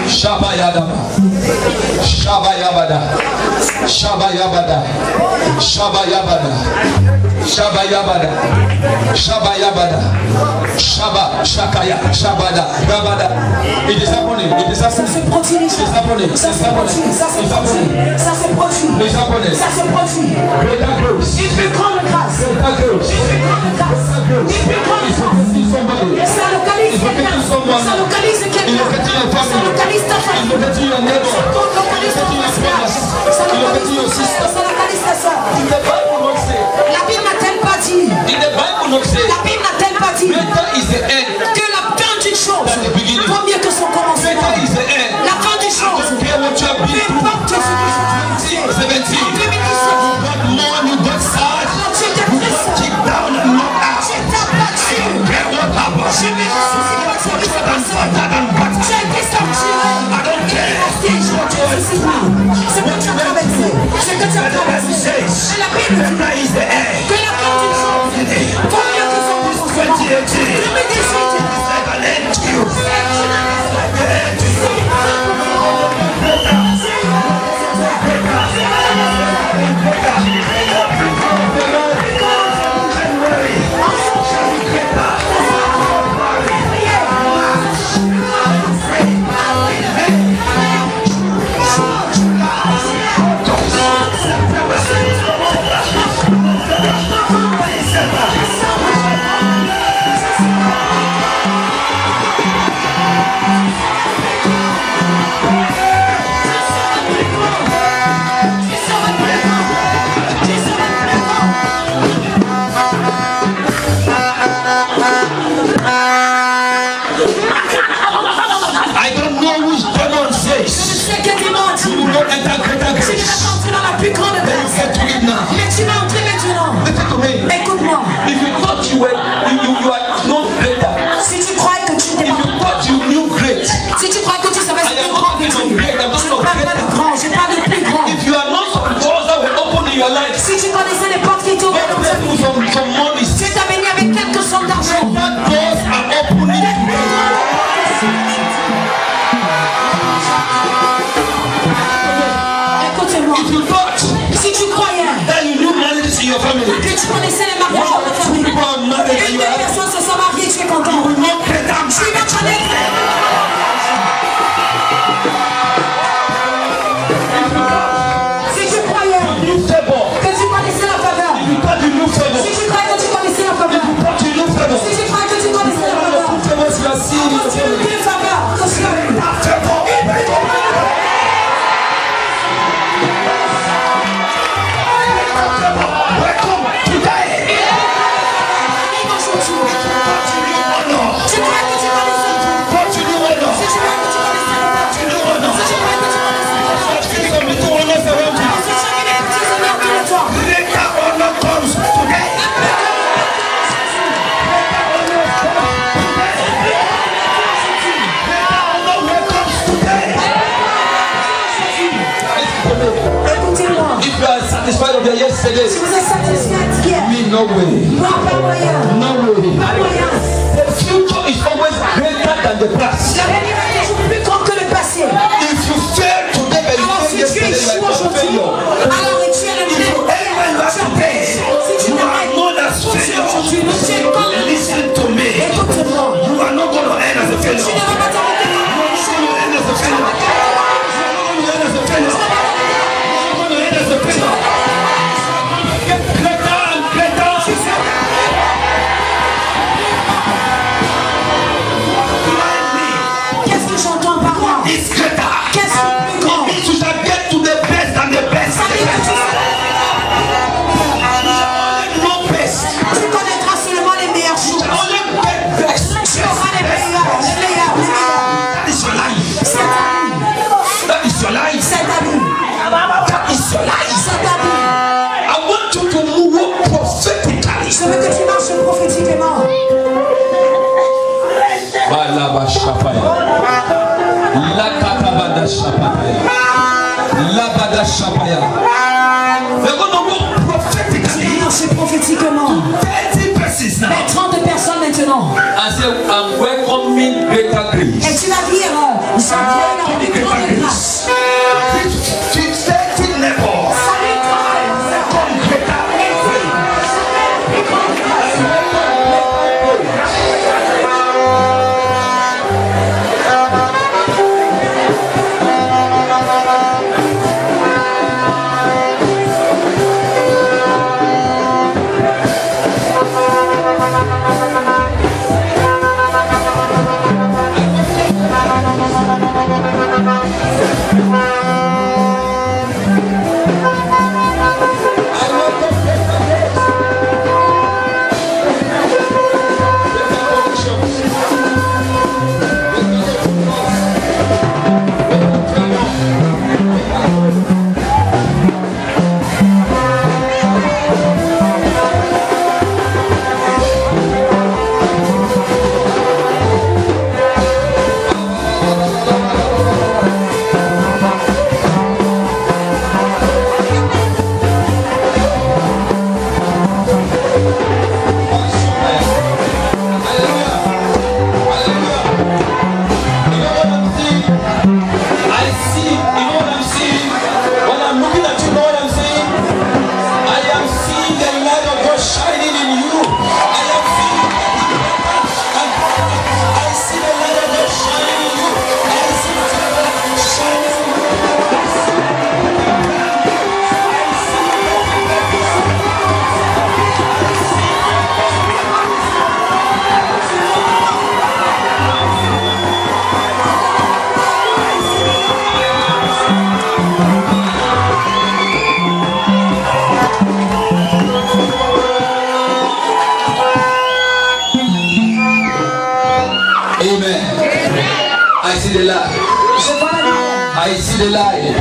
Shabayadaba, Shabayabada, Shabayabada, Shabayabada, Shabayabada, Shabayabada, Shaba, Shakaya, Shabada, Rabada. It is happening, it is Ça se happening. produit déjà. It's happening, Ça it's se produit, happening, ça se it's produit, happening. ça se produit, It's happening. ça se produit. Greater grace. Une plus grande grâce, Greater grace. une plus grande grâce, une plus grande It's grâce. affecting somebody. Ça localise It's quelqu'un, affecting someone. ça localise It's quelqu'un, affecting your ça family. localise ta It's famille, affecting your neighbor. ça localise ton frère, ça localise ton frère, ça localise ta soeur. In the Bible not say. La Bible n'a-t-elle pas dit, In the Bible not say. la Bible n'a-t-elle pas dit Greater is the end. que la fin d'une chose Than the beginning. vaut mieux que son commencement? Greater is the end. La fin d'une I chose, don't care what you have peu been through. importe ce que tu as passé. 17. En 2017, You got mourned, you got sad, alors tu étais you got triste, kicked down and knocked out. tu t'es battu. Care what happened. Je me soucie pas de ce qui s'est passé. Battered and battered. Tu as été sanctué. I don't care. Je ne soucie pas. Ce que tu as traversé, ce que tu as traversé. Et la Bible dit Greater is the end. que la fin d'une chose vaut mieux que son commencement. 2018. 2018, It's like an end to you. I don't know which demon je says sais que des mentis. you will not enter greater Tu grace. vas entrer dans la plus grande Then you grâce. get to it now. Mais tu vas entrer maintenant. your family. Que tu connaissais les mariages dans ta famille. People are married and Une you are happy. personne se sont mariées, tu es content. You will not get that Tu vas si tu croyais que tu connaissais la faveur, si tu croyais que tu connaissais la faveur, si tu croyais que tu connaissais la faveur, continue de faveur, satisfied of your yesterday. Si vous êtes satisfait hier, No way. pas moyen. No way. Pas moyen. The future is always greater than the past. L'avenir est toujours plus grand que le passé. If you fail today, but you Alors fail si tu yesterday, échoues you are aujourd'hui, failure. alors tu es le meilleur. Si tu You are n'arrêtes known as aujourd'hui, failure. tu es comme Listen to me. écoute-moi. You are not going to end as a Tu failure. ne vas pas t'arrêter. You are not going to end as a failure. You are not going to end as a failure. You are not going to end as a failure. Get greater and greater. Qu'est-ce que j'entends par là? It's greater. Qu'est-ce que c'est plus grand? It means you shall get to the best and the best. Ça veut dire que No best. tu connaîtras seulement les meilleures choses. Only get best. Tu auras les meilleurs, les meilleurs, les meilleurs. That is your life. C'est ta vie. That is your life. C'est ta vie. That is your life. C'est ta vie. I want you to move prophetically. Je veux que tu marches prophétiquement. Balaba Shapaya. Lakatabada Shapaya. Labada Shapaya. We're going to move prophetically. Marcher prophétiquement. 30 persons now. Mais 30 personnes maintenant. I say, I'm welcoming greater grace. Et tu vas dire, j'accueille la plus grande grâce. 30 levels. Salut, Welcome greater grace. I see the light. Je vois la lumière. I see the light.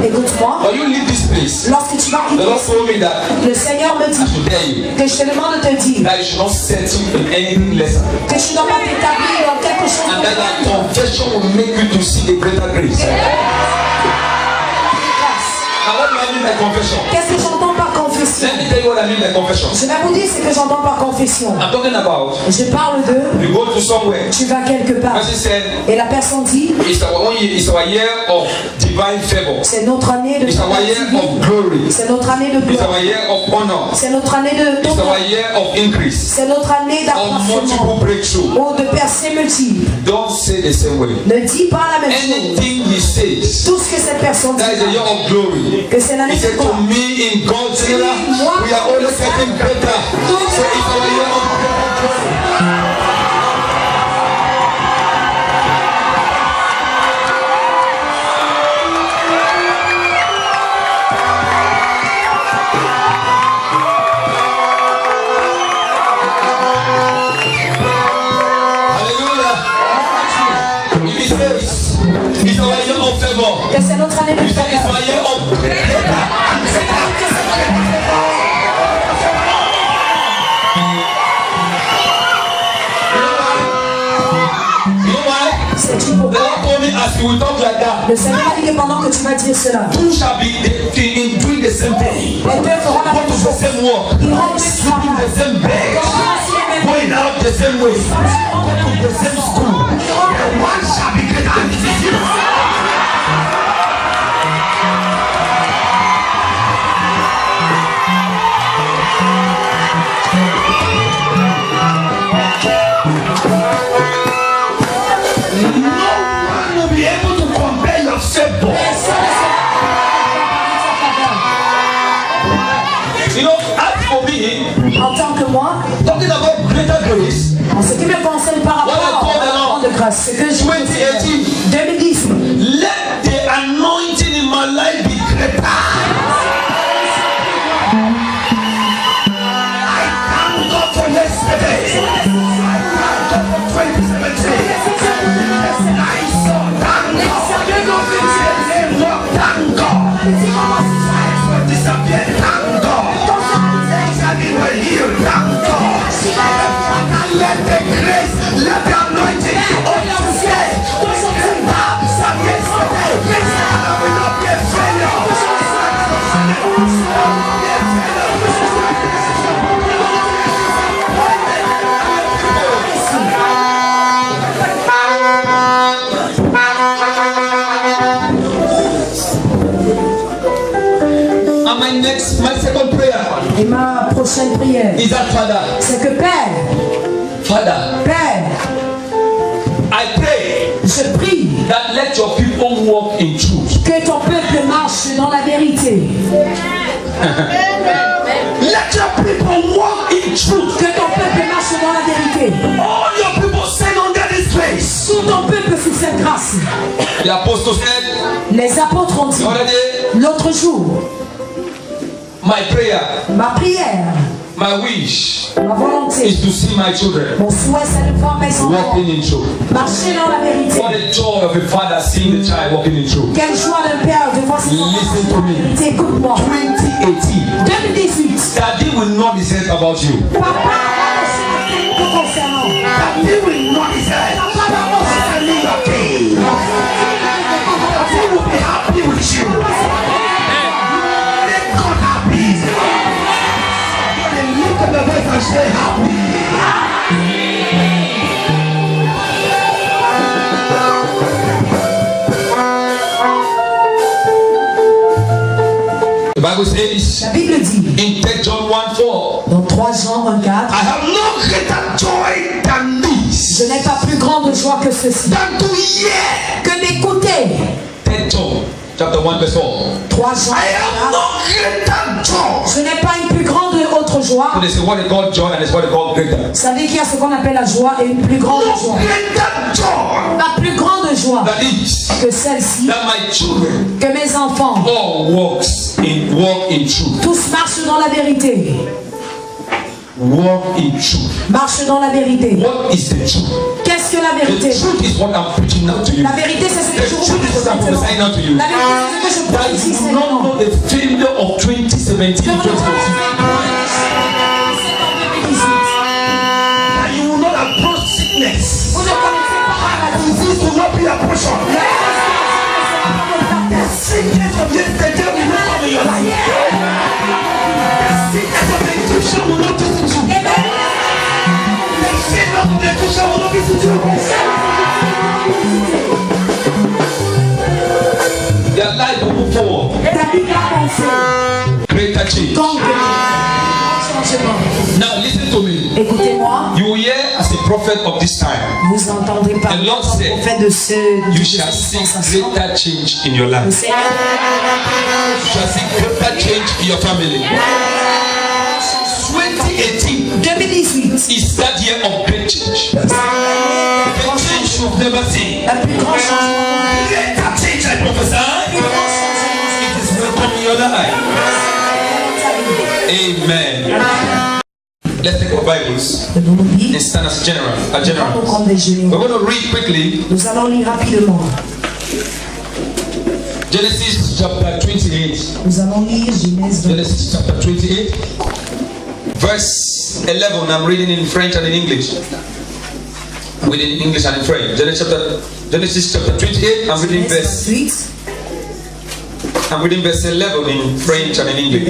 Écoute-moi. When you leave this place, Lorsque tu vas the quitter, Lord told me that le Seigneur me I dit should tell you que je te demande de te dire that you should not settle in anything lesser. que tu ne dois pas t'établir dans quelque chose And de that grave. your confession will make you to see the greater grace. Now what do I mean by confession? Qu'est-ce que j'entends par confession? Let me tell you what I mean by confession. Je vais vous dire ce que j'entends par confession. I'm talking about. Je parle de. You go to somewhere. Tu vas quelque part. Person said, et la personne dit. It's our year of divine favor. C'est notre année de. It's our year of glory. C'est notre année de gloire. It's our year of honor. C'est notre année de. It's our year of increase. C'est notre année d'accroissement. Of multiple breakthrough. Ou de percées multiples. Don't say the same way. Ne dis pas la même chose. Anything he says. Tout ce que cette personne dit. That is a year of glory. Que c'est l'année de gloire. To me in God's era, we are always getting better. So it's our year of glory. Que c'est notre année de faveur. C'est-tu pourquoi? Le Seigneur a dit que pendant que tu vas dire cela, les deux feront la même chose. Ils vont going out the same way, going to the same school. One shall be greater than the other. You know, as for me, en tant que moi, talking about greater grace, en ce qui me concerne par rapport à la grande grâce, ce que je 2010, let the anointing in my life be greater. I thank God for yesterday. I thank God for 2017. I saw thank God. Thank God. Disappear. Thank God. Were healed, thank God. Let the grace, let the anointing of today have some yesterday. I will not be a failure. My second prayer. Et ma prochaine prière, c'est que Père, Père, I pray je prie that let your people walk in truth. Que ton peuple marche dans la vérité. Let your people walk in truth. Que ton peuple marche dans la vérité. All your people stand under this place. Tout ton peuple sous cette grâce. The apostle said, les apôtres ont dit l'autre jour, my prayer, ma prière, my wish, ma volonté is to see my children mon souhait c'est de voir mes enfants walking in truth. Marcher dans la vérité. What a joy of a father seeing the child walking in truth. Quelle joie d'un père de voir ses enfants. Listen to me. Écoute-moi. 2018. Daddy will not be said about you. Papa concernant. Daddy will not be said concerning your king. Daddy will be happy with you. Make God happy. Somebody look at the voice and say happy. The Bible says, la Bible dit, in 3 John 1:4, dans 3 Jean 1:4, I have no greater joy than this. Je n'ai pas plus grande joie que ceci. Than to hear. Que d'écouter. 3 John chapter 1:4. 3 Jean. I have no greater joy. Je n'ai pas une plus grande autre joie. So they say what they call joy and it's what they call greater. Vous savez qu'il y a ce qu'on appelle la joie et une plus grande joie. La plus grande joie that is, que celle-ci, that my children, que mes enfants all walk in truth. Tous marchent dans la vérité. Walk in truth. Marche dans la vérité. What is the truth? Qu'est-ce que la vérité? The truth is what I'm preaching out to you. La vérité c'est ce que je vous dis. La vérité c'est ce que je vous dis. You don't know the failure of 2017. And you will not approach sickness. Disease will not be a portion. The sickness of yesterday will not come in your life. The sickness of the Greater change. Now listen to me. Écoutez-moi. You will hear as a prophet of this time. Vous entendrez parler The Lord comme said, prophète de ce. You shall see greater change in your life. You shall see greater change in your family. 2018 is that year of great change. The change you've never seen. Greater change, I prophesy. It is welcome in your life. Amen. Let's take our Bibles and stand as general. We're going to read quickly. Nous allons lire rapidement. Genesis chapter 28. Nous allons lire Genèse 28. Genesis chapter 28. Verse 11. I'm reading in French and in English. I'm reading in English and in French. Genesis chapter 28. I'm reading verse 11 in French and in English.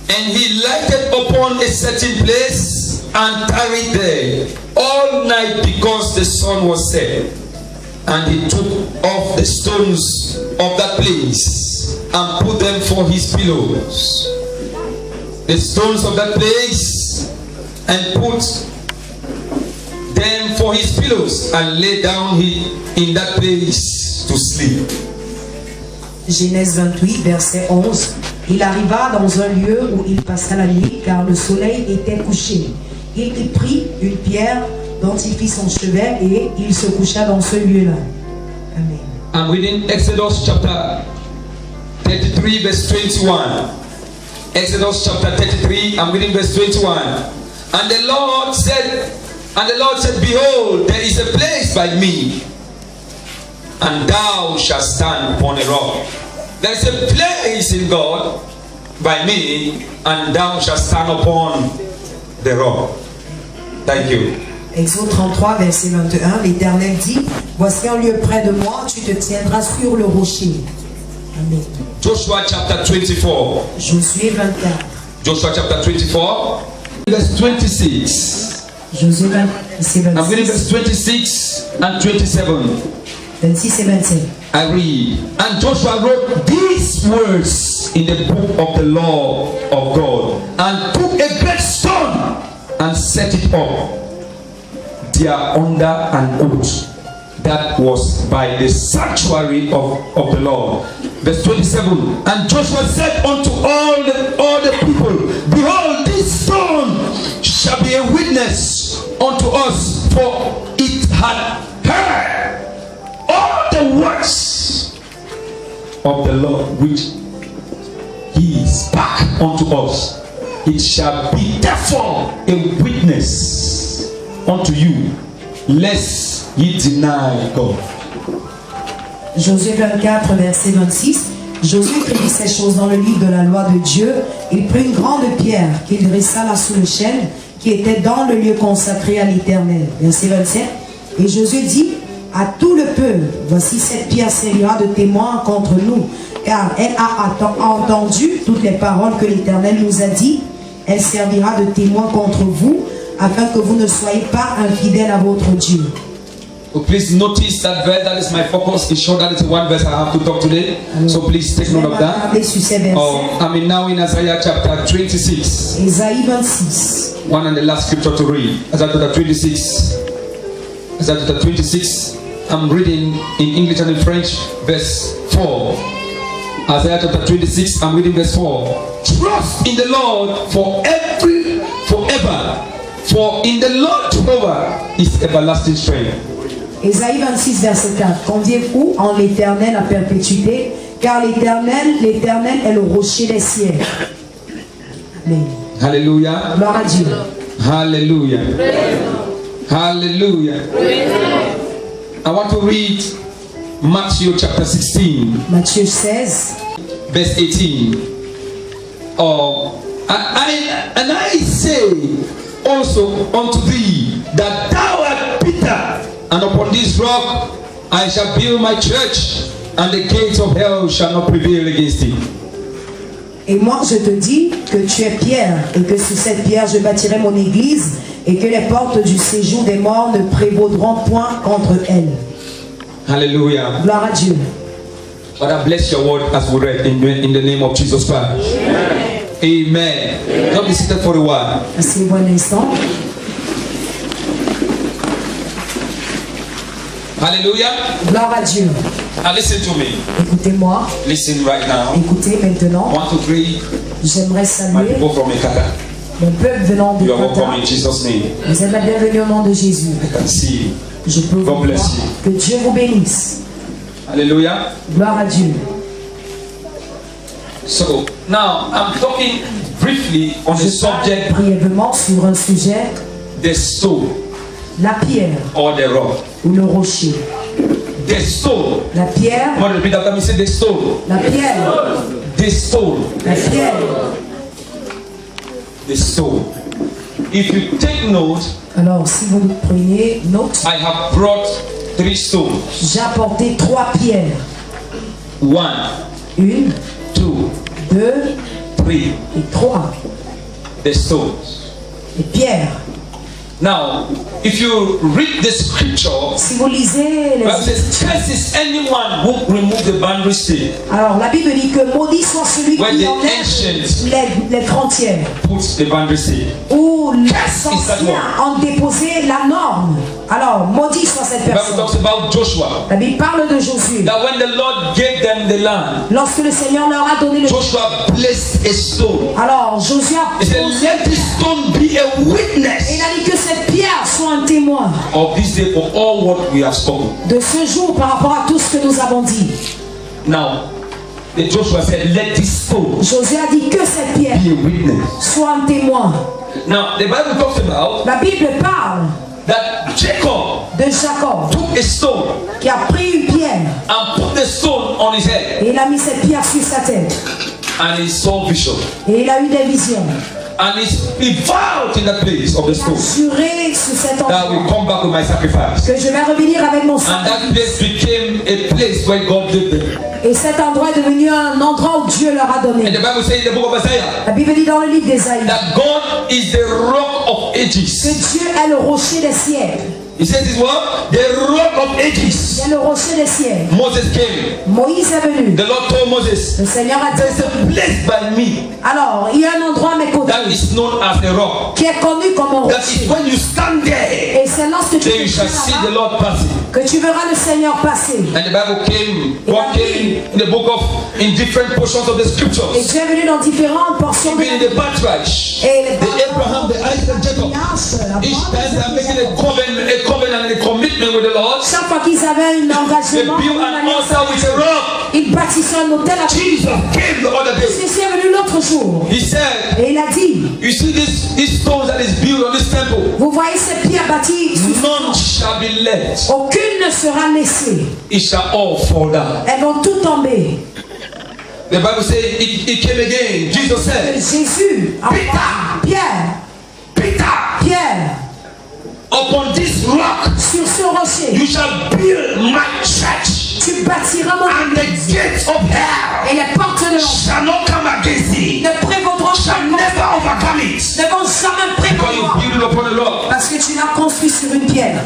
And he lighted upon a certain place and tarried there all night because the sun was set. And he took off the stones of that place and put them for his pillows. The stones of that place, and put them for his pillows, and lay down in that place to sleep. Genèse 28, verset 11. Il arriva dans un lieu où il passa la nuit, car le soleil était couché. Il y prit une pierre dont il fit son chevet et il se coucha dans ce lieu-là. Amen. I'm reading Exodus chapter 33, verse 21. Exodus chapter 33, I'm reading verse 21. And the Lord said, Behold, there is a place by me, and thou shalt stand upon a rock. There is a place in God by me, and thou shalt stand upon the rock. Thank you. Exode 33, verset 21, l'Éternel dit, voici un lieu près de moi, tu te tiendras sur le rocher. Amen. Joshua chapter 24. Josué 24. Joshua chapter 24, verse 26. Josué 26. I'm reading verse 26 and 27. 26 et 27. I read, and Joshua wrote these words in the book of the law of God, and took a great stone and set it up there under an oak that was by the sanctuary of the Lord. Verse 27. And Joshua said unto all the people, behold, this stone shall be a witness unto us, for it had heard all the words of the Lord which he spake unto us. It shall be therefore a witness unto you, lest ye deny God. Josué 24, verset 26. Josué écrivit ces choses dans le livre de la loi de Dieu. Il prit une grande pierre qu'il dressa là sous le chêne qui était dans le lieu consacré à l'Éternel. Verset 27. Et Josué dit à tout le peuple, voici cette pierre servira de témoin contre nous, car elle a entendu toutes les paroles que l'Éternel nous a dit. Elle servira de témoin contre vous, afin que vous ne soyez pas infidèles à votre Dieu. Oh, please notice that verse. That is my focus. It's sure that it's one verse I have to talk today. So please take note of that. I'm now in Isaiah chapter 26. Isaïe 26. One and the last scripture to read. Isaiah chapter 26. Isaiah chapter 26. I'm reading in English and in French. Verse 4. Isaiah chapter 26. I'm reading verse 4. Trust in the Lord forever. For in the Lord Jehovah is everlasting strength. Isaïe 26, verset 4. Conviez-vous en l'Éternel à perpétuité, car l'Éternel est le rocher des cieux. Amen. Hallelujah. Gloire à Dieu. Hallelujah. Hallelujah. I want to read Matthew chapter 16. Matthieu 16. Verse 18. And I say also unto thee that thou art Peter, and upon this rock I shall build my church, and the gates of hell shall not prevail against it. Et moi je te dis que tu es Pierre, et que sur cette pierre je bâtirai mon église, et que les portes du séjour des morts ne prévaudront point contre elle. Hallelujah. Gloire à Dieu. But I bless your word as we read in the name of Jesus Christ. Amen. Don't be seated for a while. Asseyez-vous un instant. Hallelujah. Gloire à Dieu. Now listen to me. Écoutez-moi. Listen right now. Écoutez maintenant. 1, 2, 3. J'aimerais My saluer people from Ekata. mon peuple venant de You are welcome Kata. in Jesus' name. Vous êtes la bienvenue au nom de Jésus. I can see you. Je peux vous God bless voir. you. Que Dieu vous bénisse. Hallelujah. Gloire à Dieu. So now I'm talking briefly on the Je parle subject, brièvement sur un sujet, the stone la pierre or the rock. ou le rocher. The stone. La pierre, I want to repeat after me. Say the stone. la pierre, The stone. la pierre. The stone. If you take note, Alors, si vous prenez note, I have brought 3 stones. j'ai apporté 3 pierres. 1, 1, 2, 2 3. et 3. The stones. Les pierres. Now, if you read the scripture, Si vous lisez Bible les... says, "Cursed is anyone who remove the boundary stone, Alors, la Bible dit que maudit soit celui When qui the enlève ancients- les frontières. puts the boundary stone." Où les Curse is that anciens ont déposé la norme. Alors, maudit soit cette The Bible personne. talks about Joshua. La Bible parle de Josué. That when the Lord gave them the land, Lorsque le Seigneur leur a donné le... Joshua placed a stone. Alors, Josué a He said, posé... "Let this stone be a Et witness il a dit que cette pierre soit un témoin of this day for all what we have spoken." de ce jour par rapport à tout ce que nous avons dit. Now, the Joshua said, "Let this stone Josué a dit que cette pierre be a witness." soit un témoin. Now, the Bible talks about La Bible parle that Jacob de Jacob took a stone qui a pris une pierre and put the stone on his head, et il a mis cette pierre sur sa tête. and he saw vision. Et il a eu des visions. And he vowed in that place of the Il a stone juré sur cet that will endroit come back with my sacrifice. que je vais revenir avec mon And sang. that place became a place where God lived there. Et cet endroit est devenu un endroit où Dieu leur a And donné. the Bible says in the book of Isaiah La Bible dit dans le livre d'Ésaïe that God is the rock of que ages. Dieu est le rocher des siècles. He says this word, the rock of Il ages. est le rocher des siècles. Moses came. Moïse est venu. The Lord told Moses, Le Seigneur a "There's dit, a place by me alors, il y a un endroit à mes côtés that is known as a rock. qui est connu comme un That rocher. is when you stand there, Et c'est lorsque tu then you te shall tiens see the là-bas Lord passing." que tu verras le Seigneur passer. And the Bible came, God came in the book of, in different portions of the Et scriptures. Dieu est venu dans différentes portions de Even in la the patriarch, Et les the Abraham, the Isaac, and Jacob. Each time they are making a covenant and a commitment with the Lord, chaque fois qu'ils avaient un they engagement, built une an alliance, altar with a rock. ils bâtissaient un hôtel à Jesus came the other day. Jésus est venu l'autre jour He said, et il a dit, "You see these stones that is built on this temple, vous voyez ces pierres bâties, none shall be left. aucune ne sera laissée. It shall all fall down." Elles vont toutes tomber. The Bible says it came again. Jesus said, Jésus a Pierre, Pierre, "Upon this rock sur ce rocher, you shall build my church, tu bâtiras mon and the gates of hell et les portes de l'enfer shall not come against thee, ne prévaudront shall jamais, never overcome it, ne vont jamais because you prévaloir build it upon the rock." parce que tu l'as construit sur une pierre.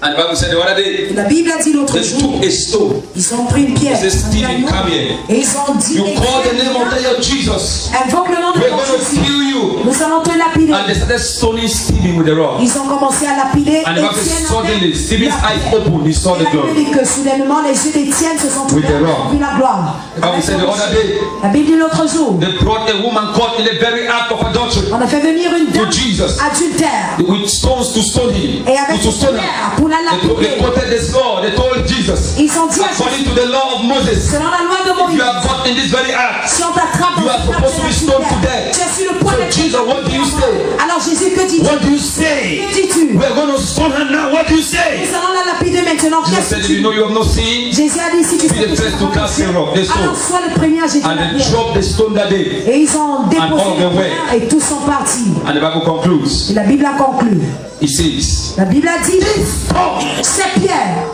And the Bible said the other day, La Bible a dit l'autre they jour, took a stone. ils ont pris une pierre, They said, un "Stephen, caillou, come here. et ils ont dit, You call the name of the Lord Jesus. invoque le nom de We're ton going to Jésus, kill you." nous allons te lapider. And they started stoning Stephen with the rock. Ils ont commencé à lapider. And the Bible says, suddenly Stephen's eyes opened. He saw the La Bible glory. dit que soudainement les yeux d'Étienne se sont With ouverts the rock. et ont vu la gloire. The Bible said the other day, La Bible dit l'autre jour, they brought a woman caught in the very act of adultery on a fait venir une to dame Jesus adultère with stones to stone him. et avec To une stone her. pierre pour la They lapider. quoted this law. They told Jesus, Ils ont dit à according Jésus, to the law of Moses, selon la loi de if Moïse, you are caught in this very act, si on t'attrape you are supposed to be stoned to death. tu es sur le point So d'être Jesus, what do you say? Alors Jésus, que dis-tu? What do you say? Que dis-tu? We're going to stone her now. What do you say? Nous allons la lapider maintenant. Jesus Qu'est-ce said, que "If you tu know you have no sin," Jésus a dit, si tu be the first to cast the rock, the alors stone. sois le premier à jeter And la they pierre. dropped the stone that day. Et ils ont déposé all la the way. pierre et tous sont partis. And the Bible concludes. Et la Bible a conclu. It says, La Bible a dit, "Oh, ces pierres,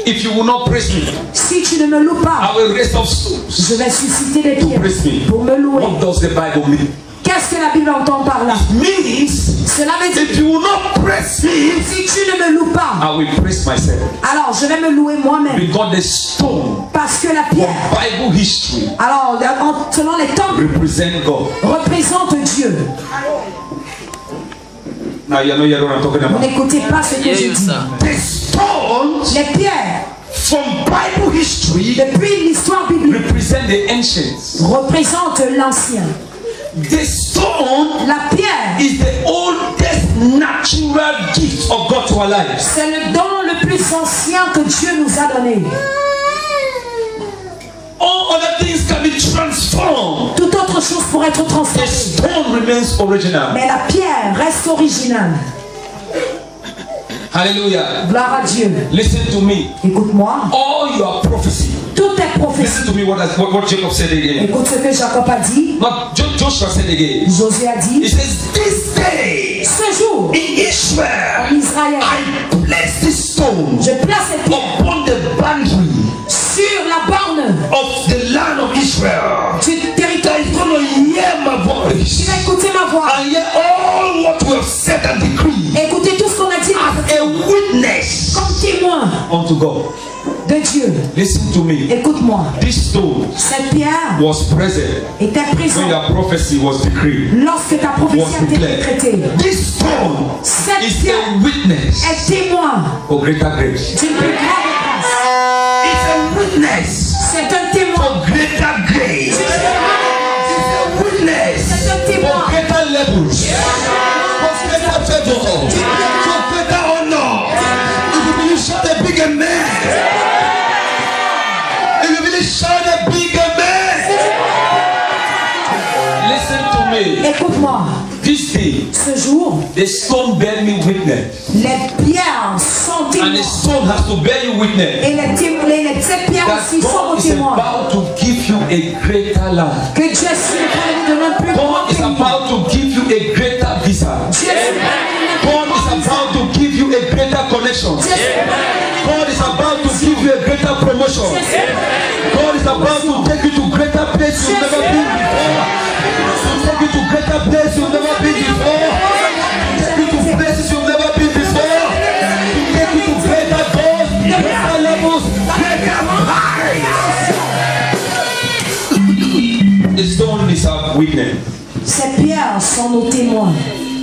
if you will not praise me, si tu ne me loues pas, I will raise up stones je vais susciter des to pierres praise me." pour me louer. What does the Bible mean? Qu'est-ce Qu'est-ce que la Bible entend par là? Cela veut dire, if you will not praise me, si tu ne me loues pas, I will praise myself. alors je vais me louer moi-même. Because the stone Parce que la from pierre, Bible history alors selon les temps, represent God. représente Dieu. Now you know what I'm talking Vous about. n'écoutez pas ce que je dis. the stones Les pierres, from Bible history depuis l'histoire biblique, Represent the ancients. représentent l'ancien. the stone La pierre, is the oldest natural gift of God to our lives. c'est le don le plus ancien que Dieu nous a donné. All other things can be transformed. Toute autre chose pourrait être The transformée. stone remains original. Mais la pierre reste originale. Hallelujah. Gloire à Dieu. Listen to me. Écoute-moi. All your prophecy. Toutes tes prophéties. Listen to me what Jacob said again. Écoute ce que Jacob a dit. Not Joshua said again. Josué a dit. He says, this day Ce jour, in Israel, en Israël, I place this stone je place cette pierre upon the boundary sur la borne of the land of Israel. du territoire. That is going to hear my Tu voice vas écouter ma voix. and hear all what we have said and decreed Écoutez tout ce qu'on a dit as a witness comme témoin Unto God. de Dieu. Listen to me. Écoute-moi. This stone Cette pierre was present était when présente your prophecy was decreed. lorsque ta prophétie a été décrétée. this stone Cette It's pierre a witness est témoin for greater grace. d'une plus grande grâce. is a witness C'est un témoin. for greater grace. It's a witness C'est un témoin. for greater levels, for greater favor, for greater honor. If you really shout a big amen, if you really shout a big amen, Listen to me. Écoute-moi. This day, Ce jour, the stone bear me witness. les pierres sont And témoins. the stone has to bear you witness. Et ces pierres That aussi sont God is témoins. about to give you a greater land. Que Dieu est sur le point de vous donner un plus grand God is pays. about to give you a greater visa. Dieu est sur le point de God is about to give you a greater connection. God is about to give you a greater promotion. God is about to take you to greater places you've never been before. To take you to greater places you've never been before. Take you to places you've never been before. To take you to greater doors, greater levels, greater heights. The stone is a witness. Ces pierres sont nos témoins.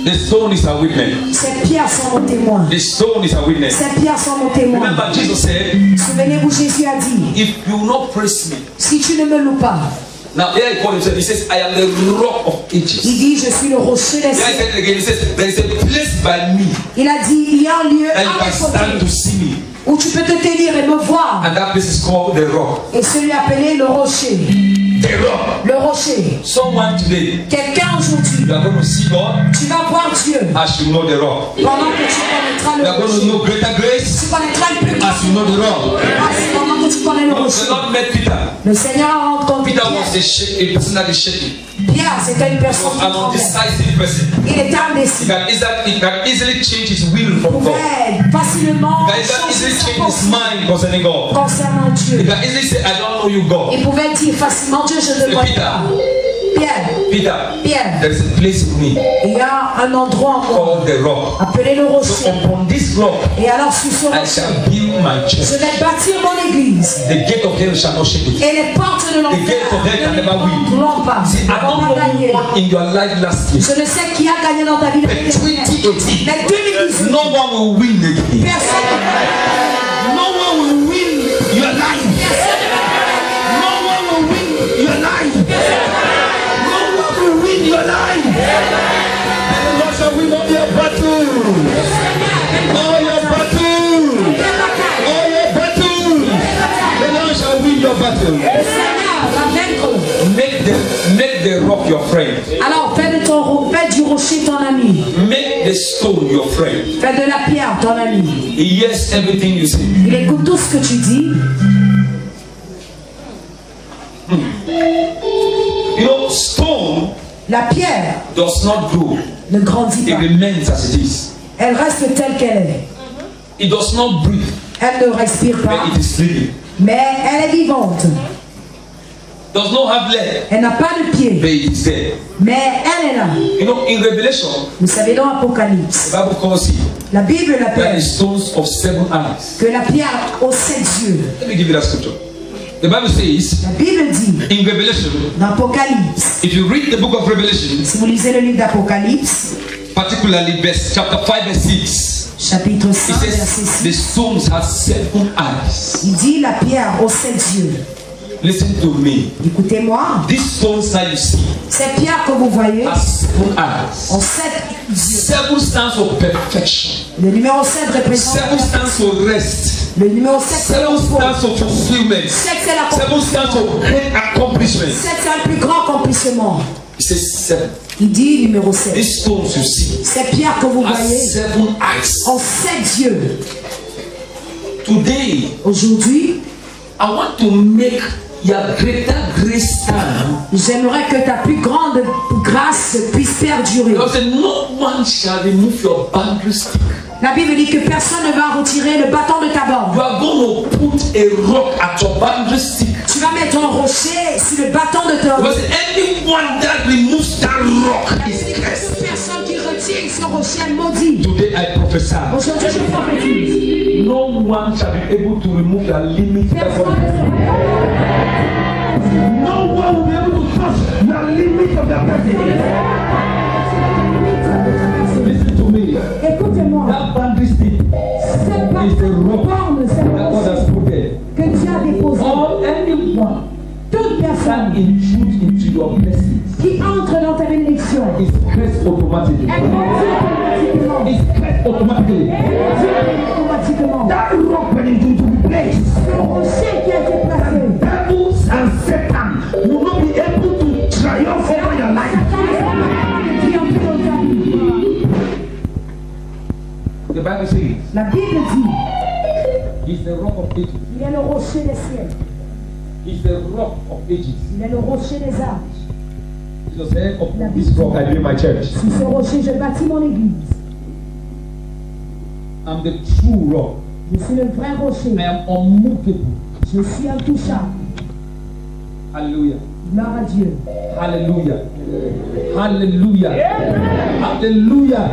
The stone is a witness. Ces pierres sont nos témoins. The stone is a witness. Ces pierres sont nos témoins. Remember, Jesus said, Souvenez-vous, Jésus a dit, if you will not praise me. si tu ne me loues pas, Now, here he called himself, he says, I am the rock of ages. il dit, je suis le rocher des Here he cieux. said it again, he says, there is a place by me Il a dit, il y a un lieu that you à can mes stand to côtés see me. où tu peux te tenir et me voir. And that place is called the rock. Et celui appelé le rocher. the rock. Le rocher. Someone today, Quelqu'un aujourd'hui, you are going to see God tu vas voir Dieu as you know the rock. pendant que tu connaîtras You le are going to rocher. know greater grace Tu connaîtras le plus grand as you know the rock. pendant que tu connais le The rocher. Lord met Peter. Le Seigneur a rencontré Peter Pierre. was a person that is shaking. Pierre, c'était une He personne was qui an tremblait. undecisive person. Il était indécis. He can easily change his will Il from God. pouvait facilement He can easily changer sa change his pensée mind concerning God. concernant He Dieu. can easily say, I don't know you, God. Il pouvait dire facilement, Dieu, je ne Say, vois Peter, pas. Pierre, Peter, Pierre, there is a place in me il y a un endroit encore called the rock. appelé le So rocher. upon this rock, Et alors sur ce I rocher, shall build my je church. vais bâtir mon église. The gate of hell shall not shake it. Et les portes de The gate of hell can l'enfer never win. ne l'ont pas. See, I On don't va know who gagner. won in your life last year. Je ne sais qui a gagné dans ta vie. But 2018, Mais 2018, no one will win again. personne No one will win your life. No one will win your life. No one will win your life. And the Lord shall win all your battles. All your battles. All your battles. The Lord shall win your battle. le Seigneur va vaincre. Make the rock your friend. Alors fais du rocher ton ami. Make the stone your friend. Fais de la pierre ton ami. He hears everything you say. Il écoute tout ce que tu dis. You know, stone La pierre does not grow. ne grandit It pas. remains as it is. Elle reste telle qu'elle est. It does not breathe, Elle ne respire pas, but it is living. mais elle est vivante. does not have leg. Elle n'a pas de pied. But it is there. Mais elle est là. You know, in Revelation, Vous savez, dans l'Apocalypse, the Bible calls it la Bible that l'appelle the stones of 7 eyes. que la pierre aux 7 yeux. Let me give you that scripture. The Bible says La Bible dit in Revelation, dans l'Apocalypse, if you read the book of Revelation, si vous lisez le livre d'Apocalypse, particularly verse chapter 5 verse 6, chapitre it 5, verset says the 6, stones have 7 eyes. il dit la pierre aux 7 yeux. Listen to me. Écoutez-moi, These stones that you see ces pierres que vous voyez have 7 eyes. ont 7 yeux. 7 stands for perfection. Le numéro 7 représente 7 stands for rest. le numéro 7 c'est 7 le repos. stands for fulfillment. 7 c'est 7 l'accomplissement. stands for great accomplishment. 7 c'est un plus grand accomplissement. It says 7. Il dit numéro 7. These stones you see Ces pierres que vous have voyez 7 eyes. ont 7 yeux. Today, Aujourd'hui, I want to make your greater grace stand. j'aimerais que ta plus grande grâce puisse perdurer. Because no one shall remove your boundary stick. La Bible dit que personne ne va retirer le bâton de ta bande. You are going to put a rock at your boundary stick. Tu vas mettre un rocher sur le bâton de ta bande. Because anyone that removes that rock is cursed. Personne qui retire ce rocher est maudit. Today I prophesy. Aujourd'hui, je prophétise. No one shall be able to remove your limit. No one will be able to touch your limit of your destiny. Listen to me. Écoutez-moi. That boundary stick is the rock that God has put there. Que Dieu a déposé. Or anyone Toute that personne intrudes into your blessings qui entre dans ta bénédiction is cursed automatically. est maudite automatiquement. Is cursed automatically. Automatiquement. That rock when it into the place. Le rocher qui a été placé. Devils and Satan will not be able to triumph over your life. The Bible says La Bible dit, he's the rock of ages. il est le rocher des ciels. He's the rock of ages. Il est le rocher des âges. Jesus said, upon this rock I build my church. Sur ce rocher, je bâtis mon église. I'm the true rock. Je suis le vrai rocher. I am unmovable. Je suis intouchable. Hallelujah. Gloire à Dieu. Hallelujah. Hallelujah. Hallelujah.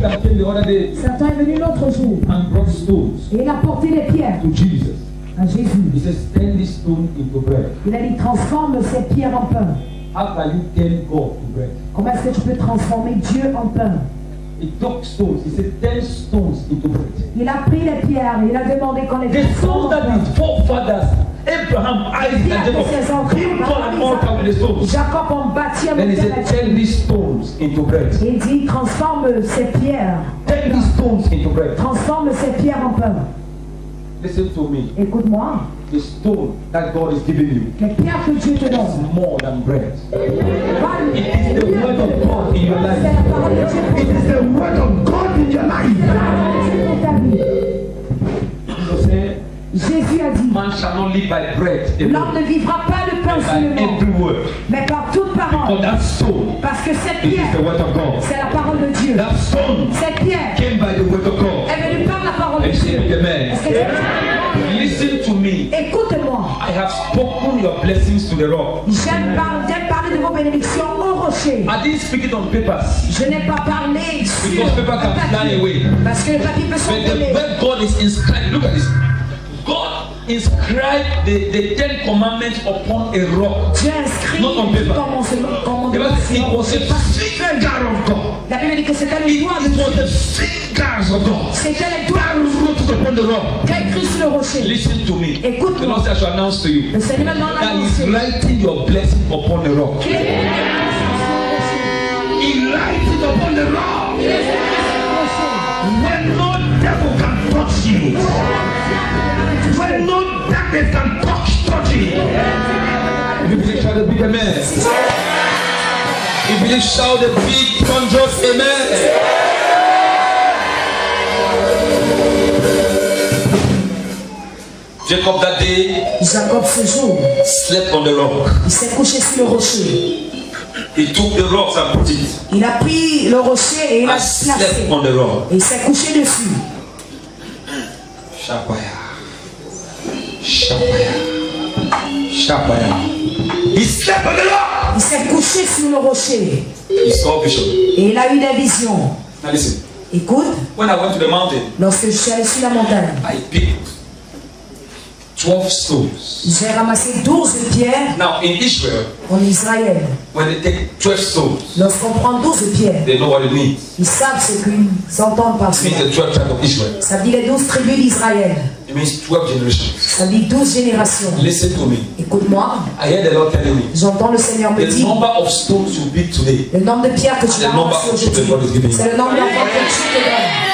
Satan came the other day Satan est venu l'autre jour and brought stones et il a porté des pierres to Jesus. à Jésus. He says, turn this stone into bread. Il a dit, transforme ces pierres en pain. How can you turn God to bread? Comment est-ce que tu peux transformer Dieu en pain? He took stones. He said, turn stones into bread. Il a pris les pierres et il a demandé qu'on les The transforme stones en that pain. his forefathers, Abraham, Isaac, and Jacob, built an altar with the stones. Jacob a bâti un Then he said, autel. turn these stones into bread. Et il dit, transforme ces pierres. Turn these stones into bread. Transforme ces pierres en pain. Listen to me. Écoute-moi. The stone that God is giving you Les pierres que Dieu te is donne. more than bread. Valent It is the mieux word que of le God in your C'est life. la parole de Dieu pour It is the word of God in your life. ta vie. Jesus said, Jésus a dit, man shall not live by bread l'homme alone, ne vivra pas de pain but by seulement, every word. mais par toute For parole. that stone, Parce que cette it is the pierre, word of God. c'est la parole de Dieu. That stone Cette pierre came by the word of God. est venue par la parole de And say Dieu. amen. Est-ce que Listen to me. écoute-moi. I have spoken your blessings to the rock. J'aime parler de vos bénédictions au rocher. I didn't speak it on papers. Je n'ai pas parlé sur Because paper can le fly papier. away. Parce que le papier peut But the s'envoler. word God is inscribed. Look at this. God inscribed the 10 commandments upon a rock. Dieu inscrit Not on paper. commandement. Because it was a finger of God. La Bible dit que c'était le doigt de It was Dieu. the fingers of God C'était le doigt that wrote upon the rock. qui a écrit sur le rocher. Listen to me. Écoute-moi. The Lord said I should announce to you Le Seigneur m'a that He's annoncé. writing your blessing upon the rock. qu'il est He writes it upon the rock. When no devil can touch you. When no darkness can touch you. If you believe, shout a big amen. If you believe, shout a big thunderous amen. Jacob that day Jacob ce jour, slept on the rock. il s'est couché sur le rocher. He took the rocks and put it. Il a pris le rocher et il l'a I slept placé. on the rock. Et il s'est couché dessus. Shapaya. Shapaya. Shapaya. He slept on the rock. Il s'est couché sur le rocher. He saw vision. Et il a eu des visions. Now listen. Écoute, When I went to the mountain, lorsque je suis allé sur la montagne, I picked 12 stones. j'ai ramassé 12 pierres. Now in Israel, en Israël, when they take 12 stones, lorsqu'on prend 12 pierres, they know what it means. ils savent ce qu'ils entendent par It cela. means the 12 tribes of Israel. Ça dit les 12 tribus d'Israël. It means 12 generations. Ça dit 12 générations. Listen to me. Écoute-moi, I heard the Lord telling me j'entends le Seigneur me the dire, number of stones you beat today. le nombre de pierres que tu The vas number ramasser of children God is aujourd'hui, giving you. c'est le nombre d'enfants que tu te donnes.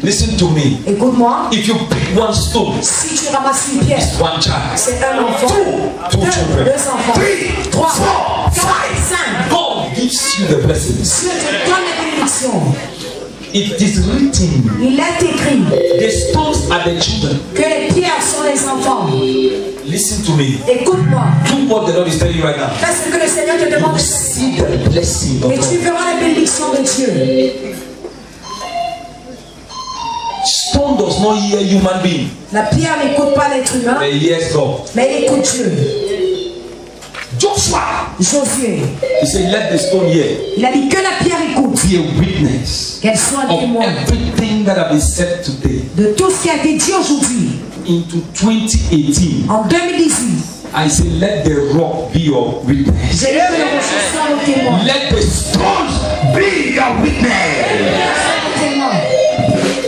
Listen to me. Écoute-moi, If you pick one stone, si tu ramasses une pierre, it's one child. c'est un enfant, Two deux children. enfants, 3, 4, 5. God gives you the blessings. Dieu te donne les bénédictions. It is written. Il est écrit The stones are the children. que les pierres sont les enfants. Listen to me. Écoute-moi, Do what the Lord is telling you right now. fais ce que le Seigneur te demande. See the blessing of Et tu God. verras les bénédictions de Dieu. Stone does not hear human being, La pierre n'écoute pas l'être humain, but it hears God. mais elle écoute Dieu. Joshua, Josué, he said, let the stone hear. il a dit que la pierre écoute, Be a witness qu'elle soit un of témoin everything that have been said today. de tout ce qui a été dit aujourd'hui. Into 2018, En 2018, I say, let the rock be your witness. j'ai lu que le rocher soit le témoin. Let the stones be your witness.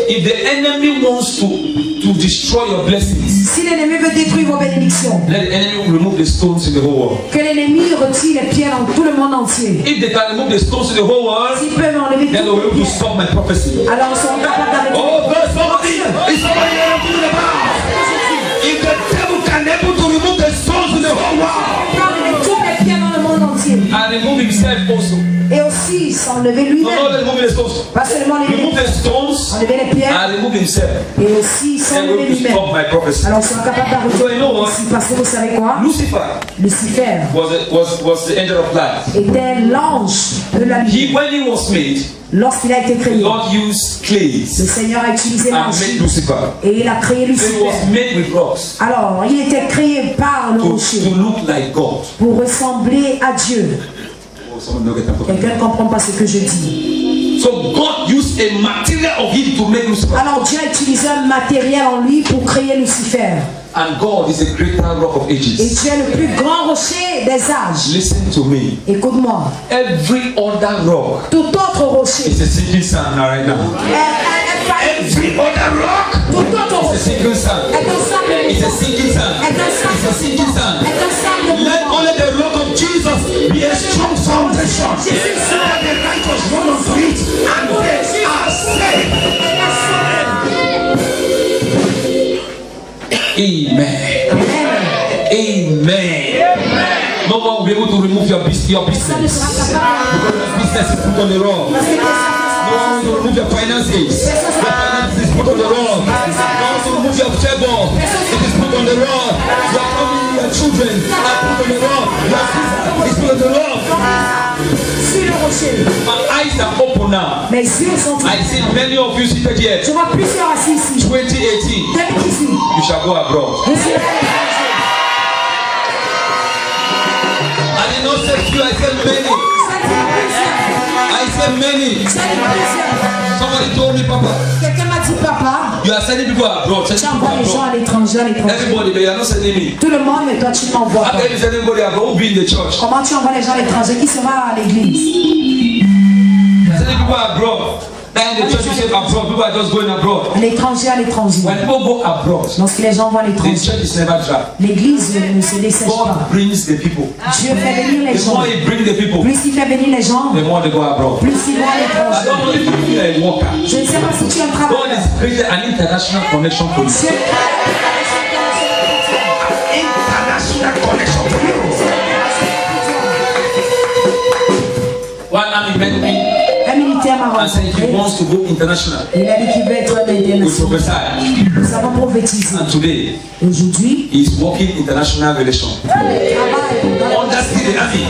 If the enemy wants to destroy your blessings, Si l'ennemi veut détruire vos bénédictions, let the enemy remove the stones in the whole world. que l'ennemi retire les pierres dans tout le monde entier. If they can remove the stones in the whole world, S'il peut enlever then they will be toutes able les to pierres, stop my prophecy. alors on sera capable d'arrêter. Oh, verse 14. It's somebody here talking about. If the devil can able to remove the stones in the whole world, Enlever toutes les pierres dans le monde entier. And remove himself also. Et aussi s'enlever No, lui-même. not remove the stones. Pas seulement les Remove the stones enlever les pierres, and remove himself. et aussi And we s'enlever will lui-même. stop my prophecy. Alors on sera capable d'arrêter. So you know what? Ici, parce que vous savez quoi? Lucifer Lucifer was the angel of light. était l'ange de la lumière. When he was made, Lorsqu'il a été créé, God used clay le Seigneur a utilisé and l'argile made Lucifer. et il a créé So he was Lucifer. made with rocks Alors, il était créé par le to rocher look like God. pour ressembler à Dieu. Oh, someone don't get that. Quelqu'un ne comprend pas ce que je dis. So God used a material of him to make Lucifer. Alors, Dieu a utilisé un matériel en lui pour créer Lucifer. And God is a greater rock of Et ages. Dieu est le plus grand rocher des âges. Listen to me. Écoute-moi. Every other rock Tout autre rocher. is a sinking sand right now. Every other rock Tout autre is a rocher sinking sand. est un sable It's a mouvant. sinking sand. Est un It's a sable sinking mouvant. sand. Est un sable Let mouvant. only the rock of Jesus be a strong foundation. So that the righteous run onto it and they are saved. Amen. Amen. No one will be able to remove your business. Personne ne sera capable. Because your business is put on the rock. Parce que No one will remove your finances. Your finances is put on the rock. No one will remove your favor. It is put on the rock. Your family, your children are put on the rock. Your business is put on the rock. sur le rocher. My eyes are open now. Mes yeux sont I see many of you seated here. Je vois plusieurs assis ici. 2018, 2018. you shall go abroad. Je suis allé I did not say few, I said many. I said many. Somebody told me, Papa, Quelqu'un m'a dit, papa, you are sending people abroad. tu Sending people envoies les gens à abroad. l'étranger, Everybody, but you are not sending me. Tout le monde, mais toi tu ne m'envoies How pas. can you send anybody abroad who be in the church? Comment tu envoies les gens à l'étranger? Qui sera à l'église? Sending people abroad. Then the church you say abroad, people are just going abroad. À l'étranger, à l'étranger. When people go abroad, Lorsque les gens vont à the l'étranger, church is never dry. l'église ne se dessèche pas. God brings the people. Dieu fait venir les The gens. more He brings the people, Plus il fait venir les gens, the more they go abroad. plus ils vont à I l'étranger. don't know if you are a worker. Je ne sais pas si tu es un God travailleur. has created an international connection for you. Dieu international connection for you. One army met me un militaire m'a and said he rencontré. wants to go international. Il a dit qu'il veut être un We international. prophesied. Nous avons prophétisé. And today, Aujourd'hui, he is working international relations. il travaille dans Understand the army.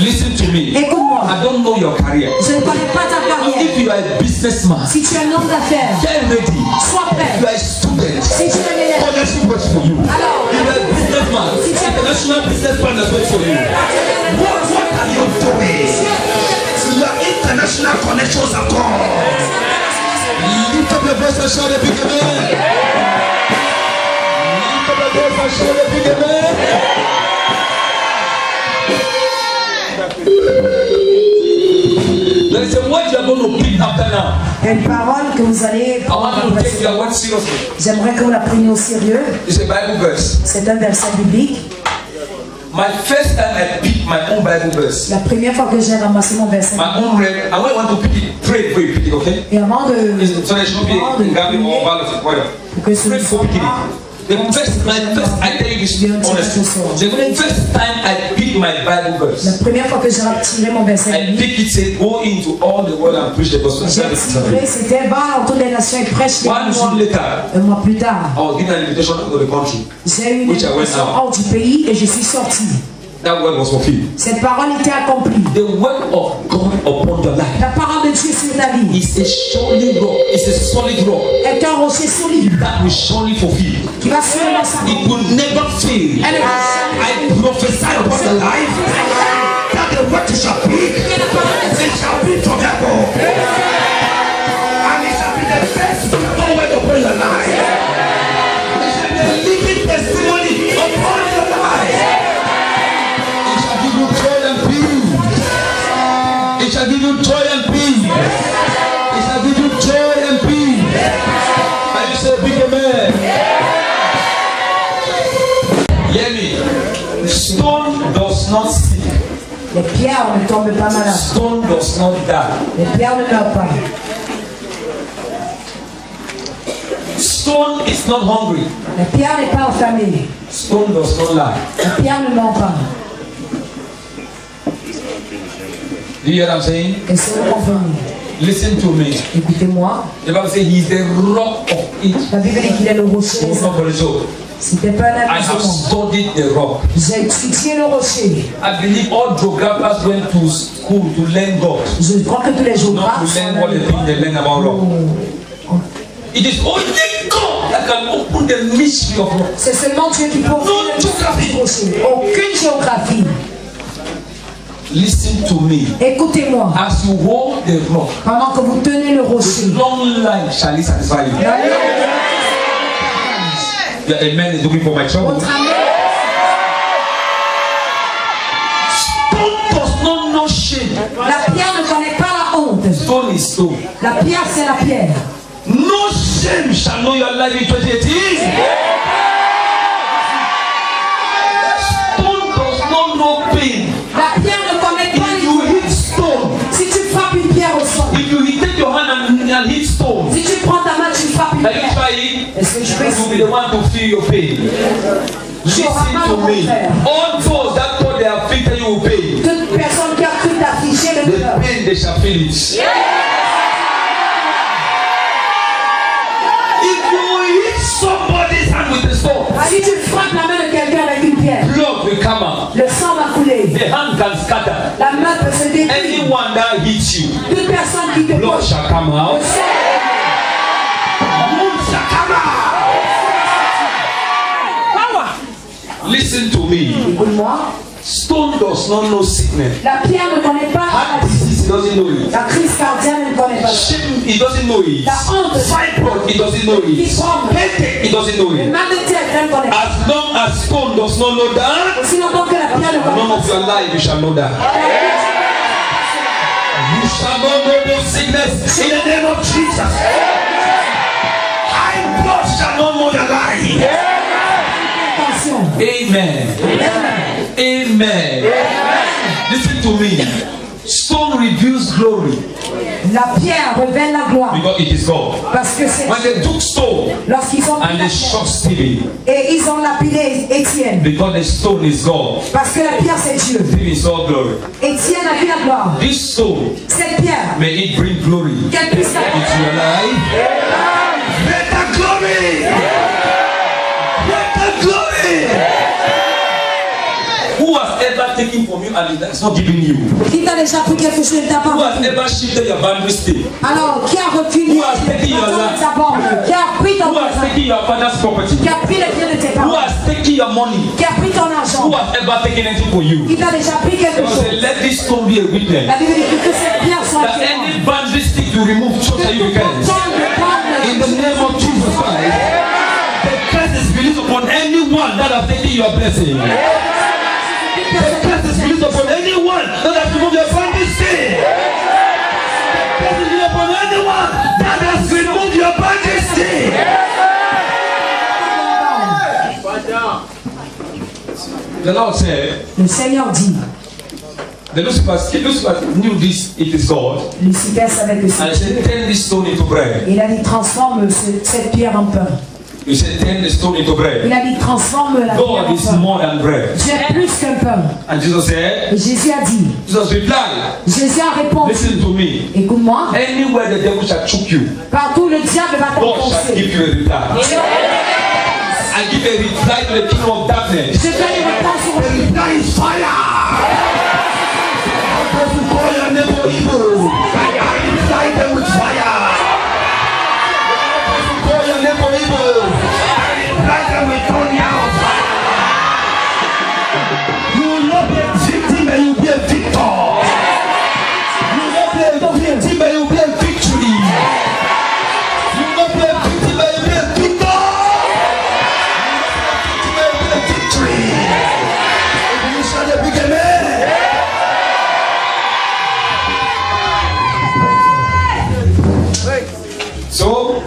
Listen to me. Écoute-moi. I don't know your career. Je ne connais pas ta carrière. If you are a businessman, Si tu es un homme d'affaires, get ready. sois prêt. You are a student. Si tu es un élève, Scholarship works for you. alors, You are a businessman. businessman, international businessman is waiting for you. What are you doing? Your international connections are gone. Lift up your voice and shout a big amen. Lift up your voice and shout a big amen. There is a word you are going to pick after now. Une parole que vous allez I want you to take your word seriously. J'aimerais que vous la preniez au sérieux. It's a Bible verse. C'est un verset biblique. My first time I picked my own Bible verse. La première fois que j'ai ramassé mon verset. My own read. I want to pick it. Pray before you pick it, okay? Et avant de So there should be a gathering or all of it. Whatever. Pray before picking it. My first, I tell you this honestly. The first time I picked my Bible verse, la première fois que j'ai retiré mon verset I picked it, said, go into all the world and preach the gospel. C'était va dans toutes les nations et prêche l'évangile. 1 month later, un mois plus tard, I was given an invitation to the country. J'ai eu une invitation hors du pays et je suis sorti. That word was fulfilled. Cette parole était accomplie. The word of God upon your life. La parole de Dieu sur ta vie. Is a solid rock. It's a solid rock. Est un rocher solide. That will surely fulfill. Qui va sûrement s'accomplir. It will never fail. I prophesy upon your life that the word shall be. It shall be forever. And it shall be the best word upon your life. It shall be a living testimony upon your life. It shall give you joy and peace. It shall give you joy and peace. And you say, big amen. Hear me. Stone does not sleep. Les pierres ne tombent pas malades. Stone does not die. Les pierres ne meurent pas. Stone is not hungry. La pierre n'est pas affamée. Stone does not lie. La pierre ne ment pas. Do you hear what I'm saying? Est-ce que vous comprenez? Listen to me. Écoutez-moi. The Bible says he is the rock of it. La Bible dit qu'il est le rocher. C'était pas un I have amusement. studied the rock. J'ai étudié le rocher. I believe all geographers went to school to learn God. Je crois que tous les Not géographes to learn what they think they learn about rock. It is only God that can open the mystery of rock. C'est seulement Dieu qui peut ouvrir le mystère du rocher. Aucune géographie. Listen to me. Écoutez-moi. As you hold the rock, pendant que vous tenez le rocher, long life shall it satisfy you. The amen is looking for my trouble. Stone does not know shame. La pierre ne connaît pas la honte. Stone is stone. La pierre, c'est la pierre. No shame shall know your life in 2018. Stone does not know pain. La pierre ne connaît pas if you hit stone. Si tu frappes une pierre au sol. If you take your hand and hit stone. Si tu prends ta main, tu frappes une pierre. Can you try it? Est-ce que je peux You will be the one to feel your pain. Listen to me. All those that thought they afflicted you will pay. Toute personne qui a cru t'affliger le cœur. The pain they shall feel it. If you hit somebody's hand with a stone. Si tu frappes la main de quelqu'un avec une pierre. Blood will come out. Le sang va couler. The hand can scatter. La main peut se détruire. Anyone that hits you. Toute personne qui te blood shall come out. Blood shall come out. Listen to me. Écoute-moi. Stone does not know sickness. La pierre ne connaît pas. Heart disease, it doesn't know it. La crise cardiaque ne connaît pas. Shame, it doesn't know it. La honte. Fibroid, it doesn't know it. Headache, it doesn't know Le it. mal de tête, elle ne connaît pas. As long as stone does not know that, Aussi longtemps que la pierre ne connaît none pas. of your life you shall know that. You shall not know no sickness in the name of Jesus. High blood shall not know your life. Amen. Amen. Listen to me. Stone reveals glory. La pierre révèle la gloire. Because it is God. Parce que c'est When they took stone lorsqu'ils ont and they shot Stephen, et ils ont lapidé Étienne. because the stone is God, Parce que la pierre c'est Dieu. Stephen saw glory. Étienne a vu la gloire. This stone, Cette pierre, may it bring glory qu'elle puisse into your life. Greater glory. Greater glory. Who has ever taken from you and it's not giving you? Qui t'a déjà pris quelque chose de ta part? Who has ever shifted your boundary state? Alors, qui a reculé Who has taken your land? ta borne? Qui a pris ton Who has argent? taken your father's property? Qui a pris les biens de tes Who parents? has taken your money? Qui a pris ton argent? Who has ever taken anything for you? Qui t'a déjà pris quelque God chose? said, let this stone be a witness. La Bible dit que cette pierre soit That témoin. any boundary stick you remove, so that you can. In the name of Jesus Christ, the curse is released upon anyone that has taken your blessing. The curse is released upon anyone that has removed your boundary stick. The curse is released upon anyone that has removed your boundary stick. The Lord said, Le Seigneur dit, the Lucifer knew this, it is God. Lucifer savait que And he c'est Dieu. said, turn this stone into bread. Il a dit transforme cette pierre en pain. He said, turn the stone into bread. Il a dit transforme la pierre God en is pain. more than bread. Dieu est plus qu'un pain. And Jesus said, Et Jésus a dit, Jesus replied, Jésus a répondu, listen to me. écoute-moi, Anywhere the devil shall choke you, partout le diable va God shall t'enfoncer. give you a reply. And give a reply to the kingdom of darkness. Je te les réponds sur The reply is fire. Call your neighbor evil. I reply them with fire. Call your neighbor evil. I reply them with thunder of fire. You will not be a victim, and you will be a victor. You will not be a victim, and you will be a victory. You will not be a victim, and you will be a victor. You will not be a victory. You shall be a big man. So,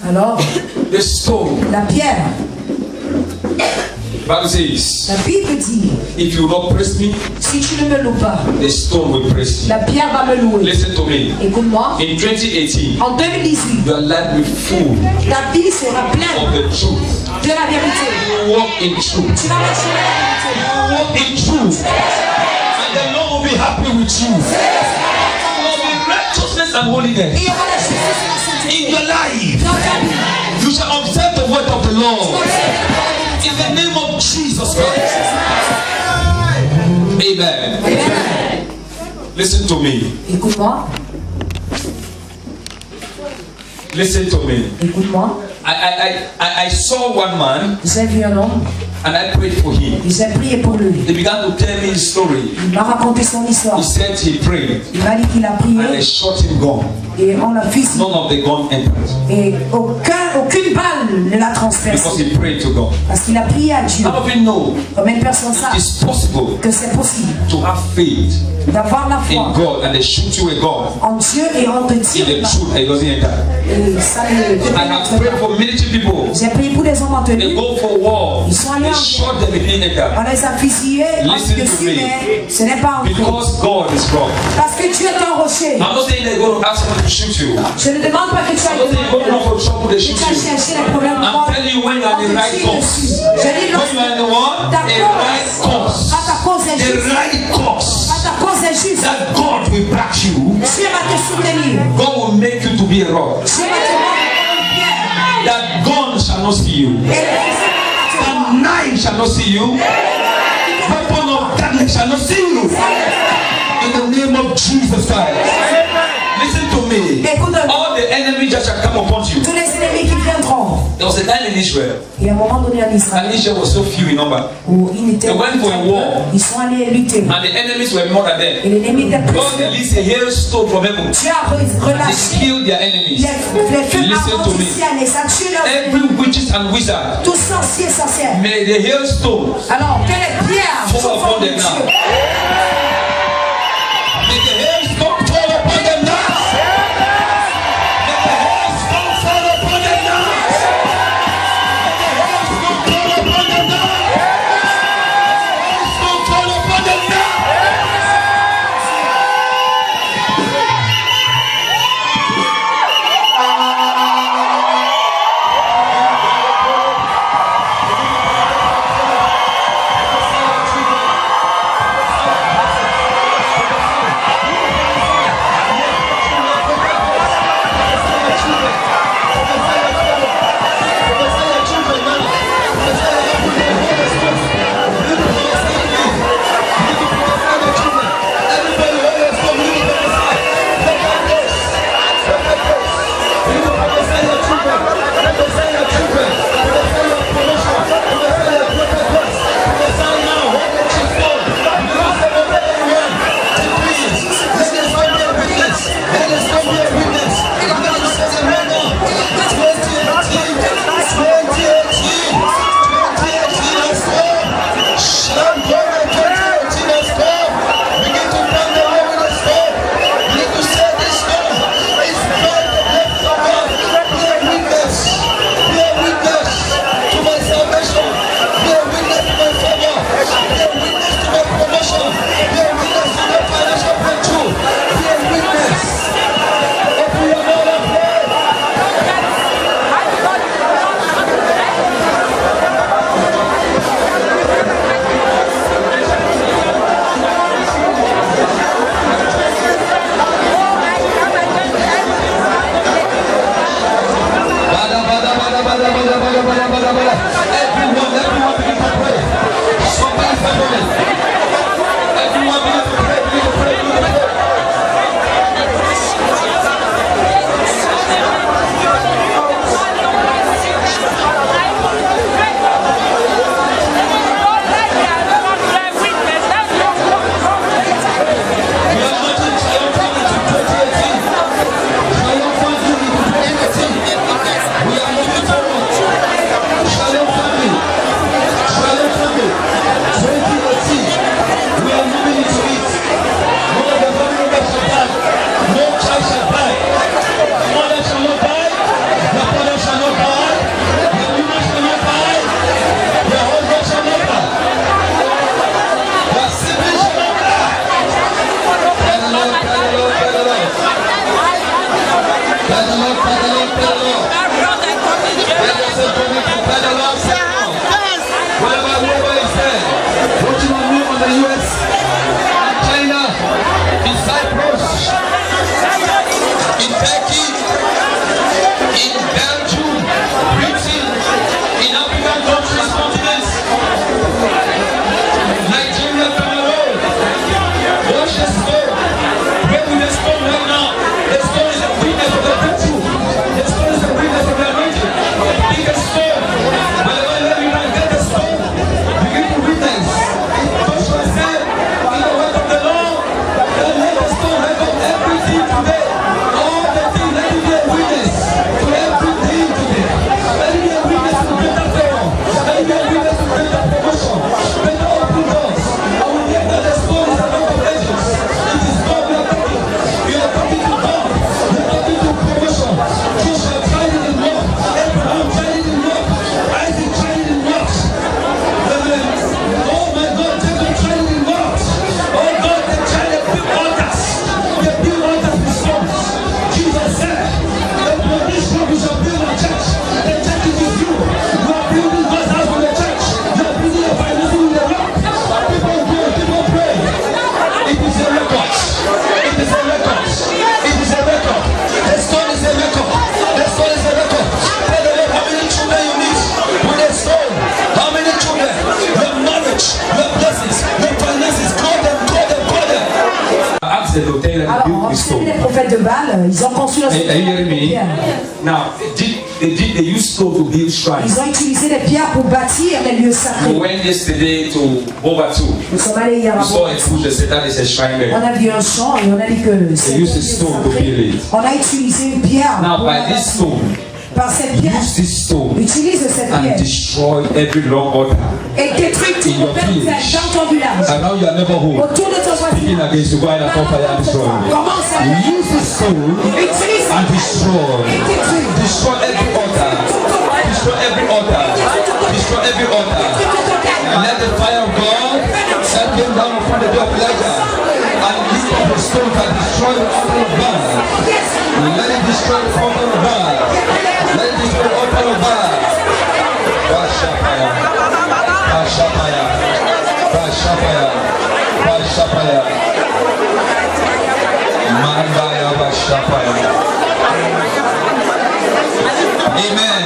Alors, the stone, la pierre, Bible says, la Bible dit, if you will not praise me, si tu ne me loues pas, the stone will praise you. la pierre va me louer. Listen to me. Écoute-moi, In 2018, en 2018, your life will be full ta vie sera pleine of the truth. de la vérité. You walk in truth. Tu vas marcher dans la vérité. You walk in truth. And the Lord will be happy with you. There will be righteousness and holiness Il y aura la justice et la sainteté. in your life. Dans ta vie. You shall observe the word of the Lord. In the name of Jesus Christ. Amen. Amen. Listen to me. Écoute-moi, Listen to me. écoute-moi. I saw one man J'ai vu un homme, and I prayed for him. j'ai prié pour lui. He began to tell me his story. Il m'a raconté son histoire. He said he prayed Il m'a dit qu'il a and prié they shot him gun. et on l'a fusillé. None of the gun entered Et aucune balle ne l'a because transpercé. he prayed to God. Parce qu'il a prié à Dieu. How of you know Combien de personnes savent it's possible que c'est possible to have faith d'avoir la in foi God and they shoot you a gun en Dieu et on te in tire the la truth and it doesn't enter? et ça ne te I have pénètre prayed pas. for military people. J'ai prié pour des hommes en They tenue. go for war. Ils sont allés They en shot them, it didn't enter. On les a fusillés Listen to dessus, me. mais ce n'est pas entré. Because God is strong. Parce que Dieu est un rocher. I'm not saying they're going to ask someone to shoot you. Je ne demande pas que tu I'm ailles not saying you're going to look for trouble, they tu shoot vas you. chercher les problèmes. I'm telling you when you're in the right course. Je dis When you are in the what? ta The right course. à ta cause est The juste. right course. À ta cause est juste. That God will back you. Dieu va te soutenir. God will make you to be a rock. Dieu va te rendre comme une pierre. That gun shall not see you. Et le fusil ne va pas te That knife shall not see you. Weapon of darkness shall not see you. In the name of Jesus Christ. Listen to me. All the enemies that shall come upon you. tous les ennemis qui viendront. There was a time in Israel. Il y a un moment donné en Israël And Israel was so few in number. où ils étaient They went for a war. ils sont allés lutter. And the enemies were more than Et them. l'ennemi était plus. God released a hailstone from heaven. Dieu a They relâché killed their enemies. les feux Listen to me. artificiels et ça tue leurs Every ennemis. witches and wizards. Tous sorciers, sorcières. May the hailstone Alors que les pierres fall sont upon formes de them Dieu. now. May the hailstone fall upon them now. May the hailstone fall upon them now. May the hailstone fall upon them now. Hailstone fall upon them now. cet hôtel and built Alors, with stone. les prophètes de Baal, ils ont construit la Are you hearing me? pierre. Now, they used stone to build shrines. Ils ont utilisé des pierres pour bâtir les lieux sacrés. We went yesterday to Bovatu. Nous sommes allés hier à We saw a Bovatu. bush that said that is a shrine On there. a vu un champ et on a dit que They used a stone to build it. on a utilisé une pierre. Now, pour by la this bâtir. stone, Par cette pierre, use this stone utilise cette and pierre destroy every long altar et détruis tout in your le village. dans ton village. Around your neighborhood. Autour de ton Speaking voisin. against you, go ahead and call fire and destroy it. Commence à Use this stone utilise and destroy. Destroy every altar. Destroy every altar. Destroy every altar. And let the fire of God that came down upon the door of Elijah and lift up the stones and destroy the altar of Baal. Let it destroy the altar of Baal. Let it destroy the altar of Baal. Bashapaya. Bashapaya. Bashapaya. Bashapaya. Mandaya Bashapaya. Amen.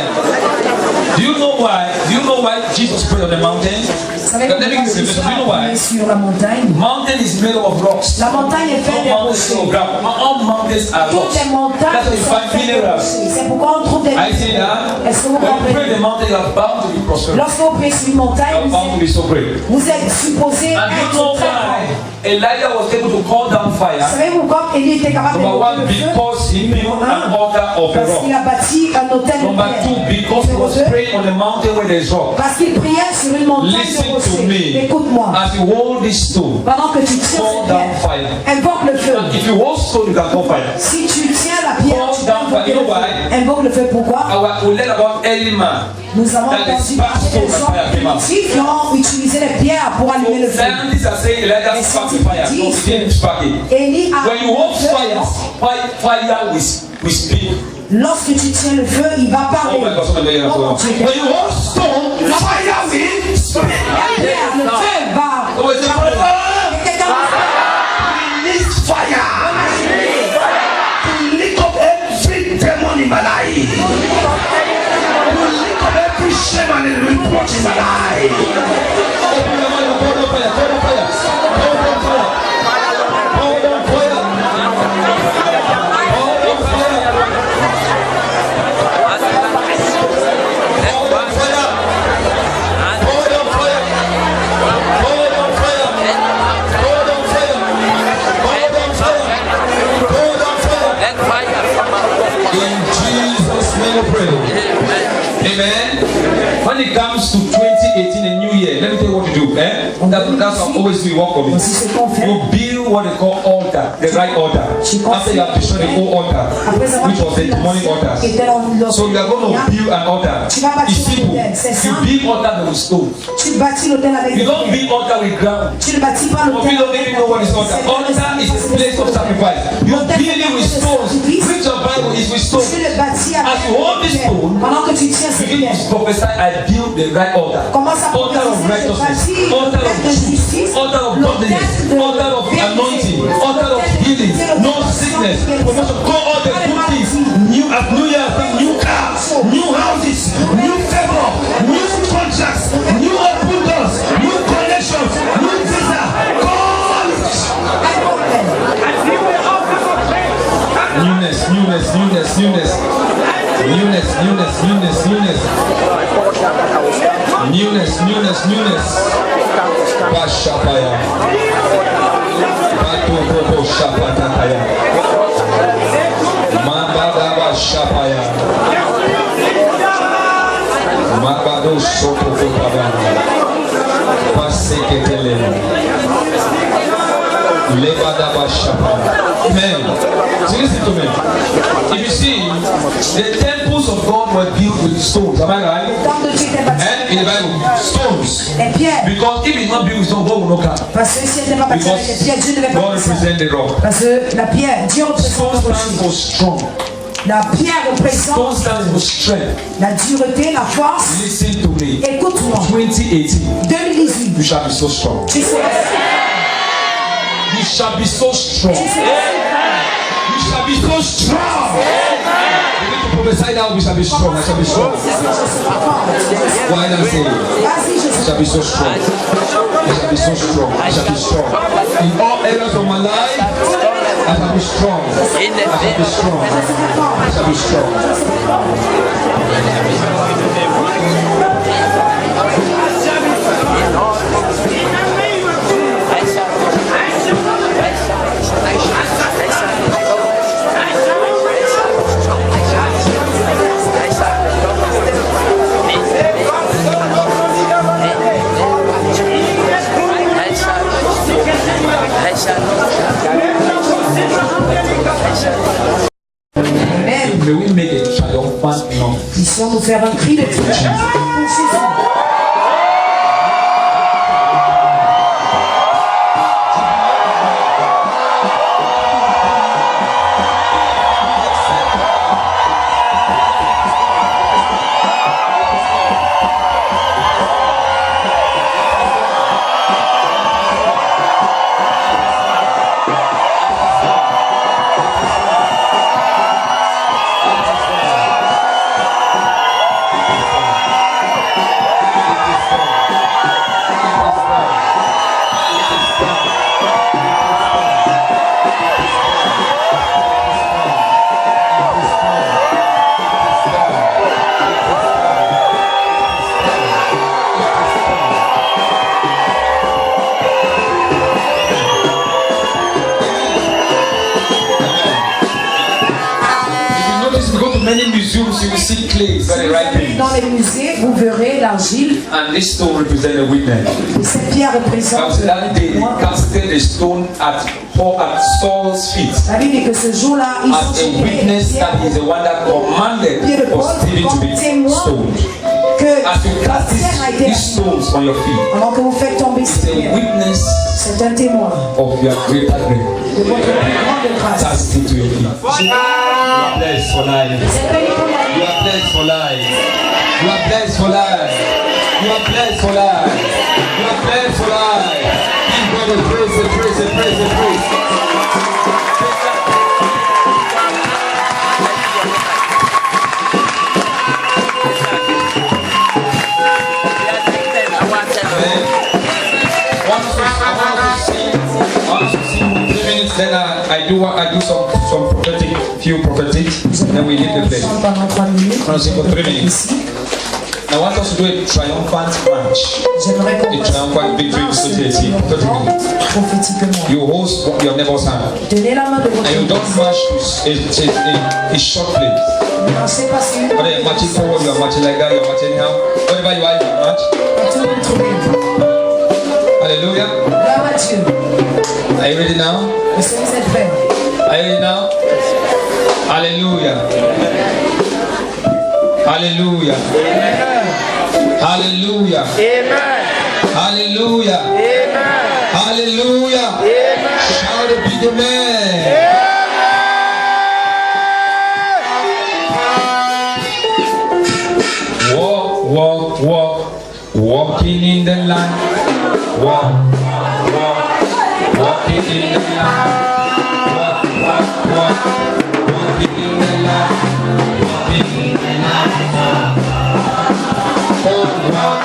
Do you know why? Do you know why Jesus prayed on the mountain? savez Let me give you a Jésus revelation. Do you know a why? sur la montagne. Mountain is made of rocks. La montagne est faite de No mountains rochers. of gravel. All mountains are Toutes rocks. les montagnes That's why you sont find faites de minerals. rochers. C'est pourquoi on trouve des I see that. Est-ce que vous When you pray comprenez? the mountain, you are bound to be prosperous. Lorsque vous priez sur une montagne, You are bound to be so great. vous êtes supposé And you know être très grand. why Elijah was able to call down fire? Savez-vous pourquoi Élie était capable de Number one, monter le feu? because he built an altar of a Parce rock. qu'il a bâti un hôtel de Number two, pierre. because he was Numéro deux, praying on the mountain where there is rock. parce qu'il priait sur une montagne Listen de to rochers. me. Écoute-moi. As you hold this stone, Pendant que tu tiens call cette down pierre, fire. invoque le feu. If you hold stone, you can call fire. Si tu tiens la pierre, Call tu down fire. You know why? invoque le feu. Pourquoi? We learn about early man. Nous avons That entendu is parler fast des stone and fire came hommes out. primitifs qui ont utilisé les pierres pour allumer le feu. Scientists are saying Elijah sparked the fire. No, he didn't spark it. Élie a When you hold le feu. fire will speak. Lorsque tu tiens le feu, il va parler. Oh my God, somebody hear Oh, that. Dieu. When you hold stone, fire will speak. La pierre, le feu va. Oh, is it Et quelqu'un We need fire to lick up every demon in my life. To lick up every shame and reproach in my life. Open your mind and call on fire. Call on fire. Call on fire. Call on fire. Call on fire. Call on fire. Call on fire. Call on fire. Call on fire. Call on fire. Call on fire. In Jesus' name we pray. Amen. When it comes to 2018, a new year, let me tell you what to do. That's what I always do. Work for me. Voici ce qu'on fait. You build what they call altar, the right altar. After you have destroyed the old altar, Après avoir which was the demonic altar. qui était dans So you are going to build an altar. Tu vas bâtir It's un simple. hôtel, c'est You simple. build altar with stone. Tu bâtis l'hôtel avec You des don't pierres. build altar with ground. Tu ne bâtis pas Some l'hôtel. people don't even know what is altar. Altar is a place of sacrifice. You build it with stones. Which your Bible is with stones. Tu le bâtis As you hold avec this des pierres. stone, Pendant que tu tiens ces begin pierres, to prophesy, I build the right altar. commence à Altar of prophétiser, je righteousness, bâtis altar of l'hôtel de truth, justice, altar of l'hôtel godliness, de altar of vérité, anointing, altar of l'hôtel de healing, vérité, no l'hôtel de sickness, guérison. promotion, go all the good things, New at New Year, new cars, new houses, new favor, new contracts, new open doors, new connections, new visa. God, newness, newness, newness, newness, newness, newness, newness, newness, newness, newness, newness. Bashapaya. Batobobo shapatakaya. Mabadaba shapaya. Mabado sotokotaba. Paseketele. Lebadaba shapaya. Amen. So listen to me. If you see, the temples of God were built with stones. Am I right? le temple de Dieu était bâti And in the Bible, stones. des pierres. Because if it's not built with stones, God will not come. Parce que si elle n'était pas bâtie avec des pierres, Dieu ne devait Because pas God bâtir ça. represents the rock. Parce que la pierre, Dieu représente Stone le stands rocher. for strong. La pierre Stone représente stands for strength. la dureté, la force. Listen to me. Écoute-moi. 2018, 2018. you shall be so strong. Tu seras You shall be so strong. You shall be so strong. Begin to prophesy now. We shall be strong. I shall be strong. Why not say it? Vas-y, je I suis shall be so strong. I shall be so strong. I shall be strong. In all areas of my life, I shall be strong. I shall be strong. I shall be strong. May we make a triumphant noise. Puissions nous faire un cri de triomphe pour Jésus. Dans les musées, vous verrez l'argile. And this stone represents a witness. Cette pierre représente. That day, they casted a stone at Saul's feet. La Bible dit que ce jour-là, ils as a witness that he is the one that commanded for Stephen to be stoned. As you cast these stones on your feet, pendant que vous faites tomber ces pierres, c'est un témoin of your greater grace. De votre grande grâce. Cast it to your feet. You are blessed for life. You are blessed for life. You are blessed for life. You are blessed for life. You are blessed for life. Give God a praise, a praise, a praise, a praise. Then I do some prophetic, few prophetic, then we leave the place. I'll sing for 3 minutes. I want us to do a triumphant march. A triumphant victory society. 30 minutes. You host your neighbor's hand. And you don't march to a short place. Whether you're marching forward, you're marching like that, you're marching now. Whatever you are, you march. Hallelujah. Are you ready now? Are you ready now? Hallelujah. Hallelujah. Hallelujah. Hallelujah. Hallelujah. Shout a big amen. Walk, walk, walk. Walking in the light. Walk. Walking in the light, walking in the light, walking in the light. Oh, walk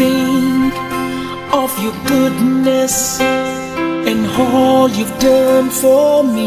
think of your goodness and all you've done for me.